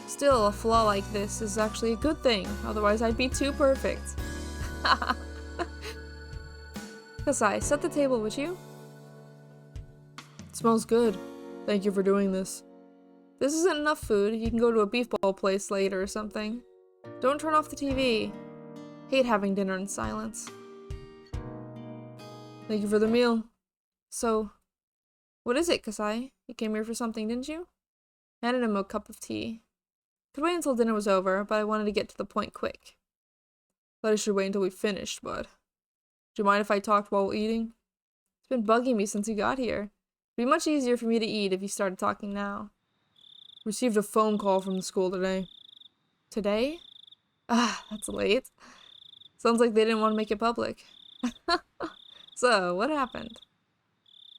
Still, a flaw like this is actually a good thing, otherwise I'd be too perfect. Kasai, set the table, would you? It smells good. Thank you for doing this. This isn't enough food. You can go to a beef ball place later or something. Don't turn off the TV. Hate having dinner in silence. Thank you for the meal. So, what is it, Kasai? You came here for something, didn't you? I handed him a cup of tea. Could wait until dinner was over, but I wanted to get to the point quick. Thought I should wait until we finished, but... Do you mind if I talked while eating? It's been bugging me since you got here. It'd be much easier for me to eat if you started talking now. Received a phone call from the school today. Today? Ah, that's late. Sounds like they didn't want to make it public. So, what happened?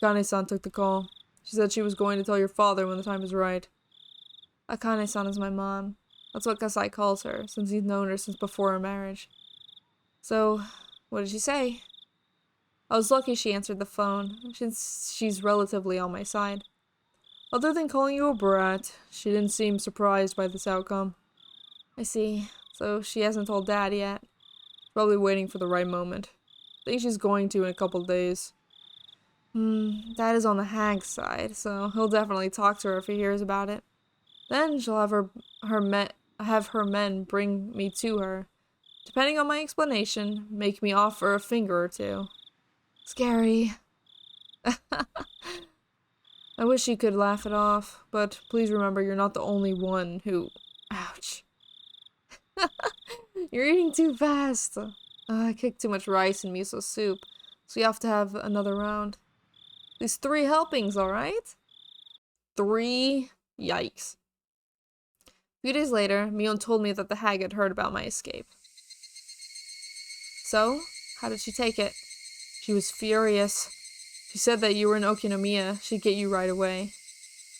Akane-san took the call. She said she was going to tell your father when the time is right. Akane-san is my mom. That's what Kasai calls her, since he's known her since before her marriage. So, what did she say? I was lucky she answered the phone, since she's relatively on my side. Other than calling you a brat, she didn't seem surprised by this outcome. I see. So she hasn't told Dad yet. Probably waiting for the right moment. Think she's going to in a couple days. Dad is on the hag side, so he'll definitely talk to her if he hears about it. Then she'll have her men bring me to her. Depending on my explanation, make me offer a finger or two. Scary. I wish you could laugh it off, but please remember you're not the only one who... Ouch. You're eating too fast. I kicked too much rice and miso soup, so you have to have another round. These 3 helpings, alright? 3? Yikes. A few days later, Mion told me that the hag had heard about my escape. So, how did she take it? She was furious. She said that you were in Okinomiya, she'd get you right away.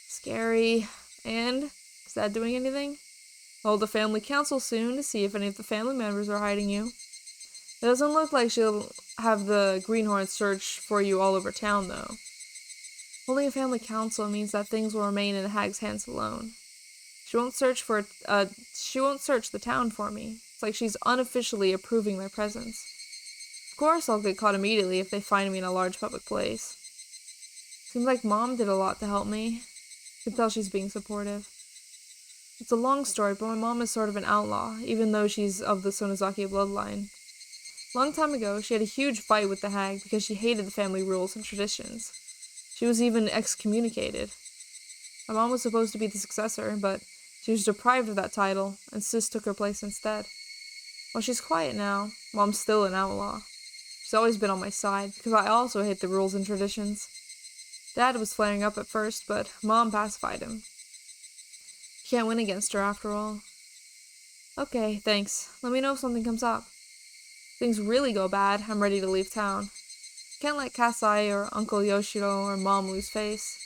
Scary. And? Is that doing anything? Hold a family council soon to see if any of the family members are hiding you. It doesn't look like she'll have the greenhorns search for you all over town, though. Holding a family council means that things will remain in the hag's hands alone. She won't search the town for me. It's like she's unofficially approving my presence. Of course I'll get caught immediately if they find me in a large public place. Seems like Mom did a lot to help me. You can tell she's being supportive. It's a long story, but my mom is sort of an outlaw, even though she's of the Sonozaki bloodline. Long time ago, she had a huge fight with the hag because she hated the family rules and traditions. She was even excommunicated. My mom was supposed to be the successor, but she was deprived of that title, and Sis took her place instead. While she's quiet now, Mom's still an outlaw. She's always been on my side, because I also hate the rules and traditions. Dad was flaring up at first, but Mom pacified him. You can't win against her after all. Okay, thanks. Let me know if something comes up. If things really go bad, I'm ready to leave town. Can't let Kasai or Uncle Yoshiro or Mom lose face.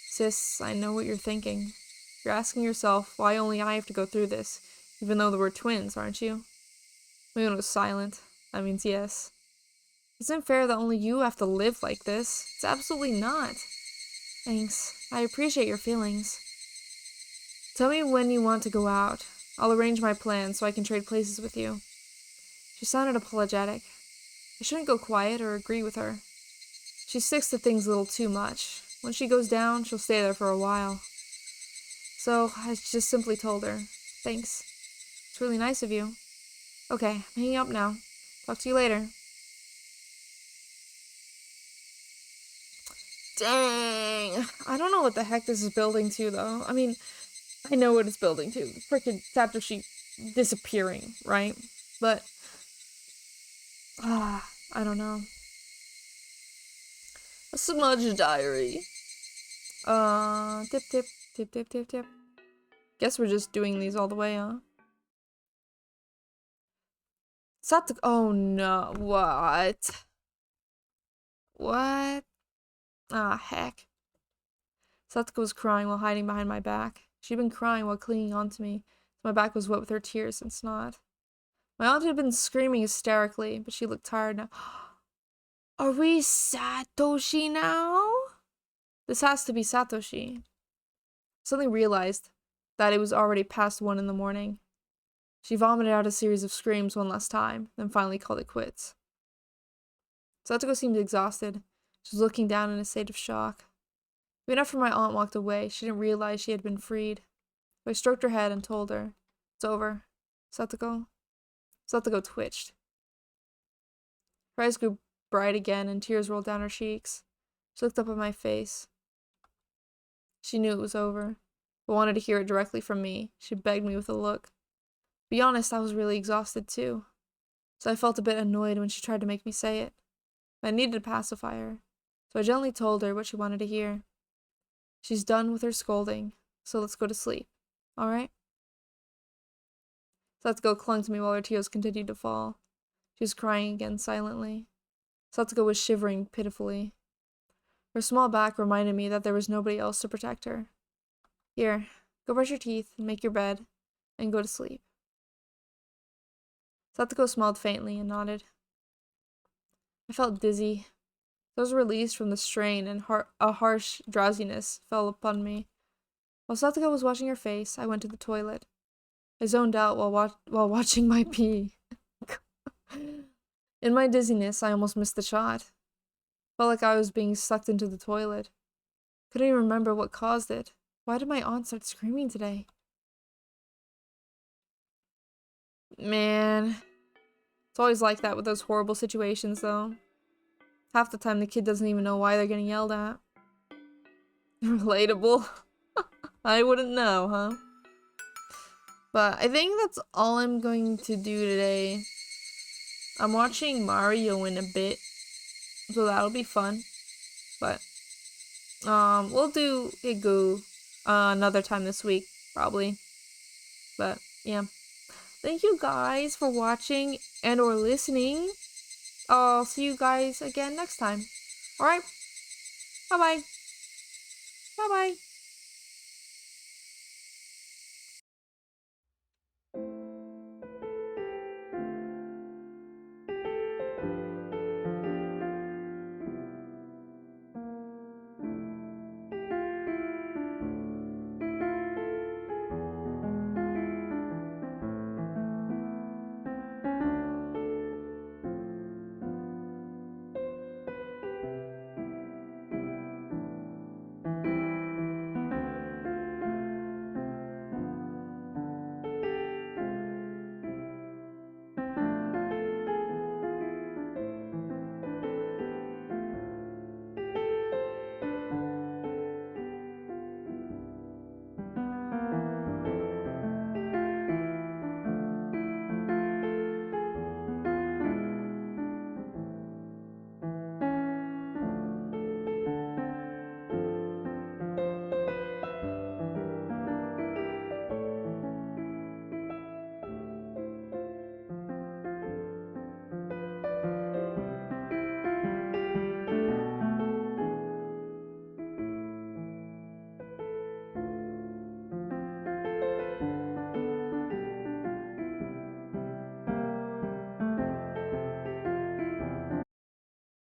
Sis, I know what you're thinking. You're asking yourself why only I have to go through this, even though we're twins, aren't you? Moon was silent. That means yes. Isn't it fair that only you have to live like this? It's absolutely not. Thanks. I appreciate your feelings. Tell me when you want to go out. I'll arrange my plans so I can trade places with you. She sounded apologetic. I shouldn't go quiet or agree with her. She sticks to things a little too much. When she goes down, she'll stay there for a while. So, I just simply told her, thanks. It's really nice of you. Okay, I'm hanging up now. Talk to you later. Dang. I don't know what the heck this is building to, though. I mean, I know what it's building to. Freaking Satoshi disappearing, right? But, I don't know. A smudge diary. Tip, tip, tip, tip, tip, tip. Guess we're just doing these all the way, huh? Oh no, what? What? Ah, heck. Satsuko was crying while hiding behind my back. She'd been crying while clinging onto me, so my back was wet with her tears and snot. My aunt had been screaming hysterically, but she looked tired now. Are we Satoshi now? This has to be Satoshi. Suddenly realized that it was already past 1 in the morning. She vomited out a series of screams one last time, then finally called it quits. Satsuko seemed exhausted. She was looking down in a state of shock. Even after my aunt walked away, she didn't realize she had been freed. So I stroked her head and told her, "It's over. Satsuko." Satsuko twitched. Her eyes grew bright again and tears rolled down her cheeks. She looked up at my face. She knew it was over, but wanted to hear it directly from me. She begged me with a look. To be honest, I was really exhausted too. so I felt a bit annoyed when she tried to make me say it. I needed a pacifier, so I gently told her what she wanted to hear. She's done with her scolding, so let's go to sleep, alright? Satsuko clung to me while her tears continued to fall. She was crying again silently. Satsuko was shivering pitifully. Her small back reminded me that there was nobody else to protect her. Here, go brush your teeth and make your bed, and go to sleep. Satsuko smiled faintly and nodded. I felt dizzy. I was released from the strain, and a harsh drowsiness fell upon me. While Satsuko was washing her face, I went to the toilet. I zoned out while watching my pee. In my dizziness, I almost missed the shot. Felt like I was being sucked into the toilet. Couldn't even remember what caused it. Why did my aunt start screaming today? Man. It's always like that with those horrible situations, though. Half the time, the kid doesn't even know why they're getting yelled at. Relatable. I wouldn't know, huh? But I think that's all I'm going to do today. I'm watching Mario in a bit, so that'll be fun. But we'll do HEWWO another time this week, probably. But yeah, thank you guys for watching and or listening. I'll see you guys again next time. All right, bye bye. Bye bye.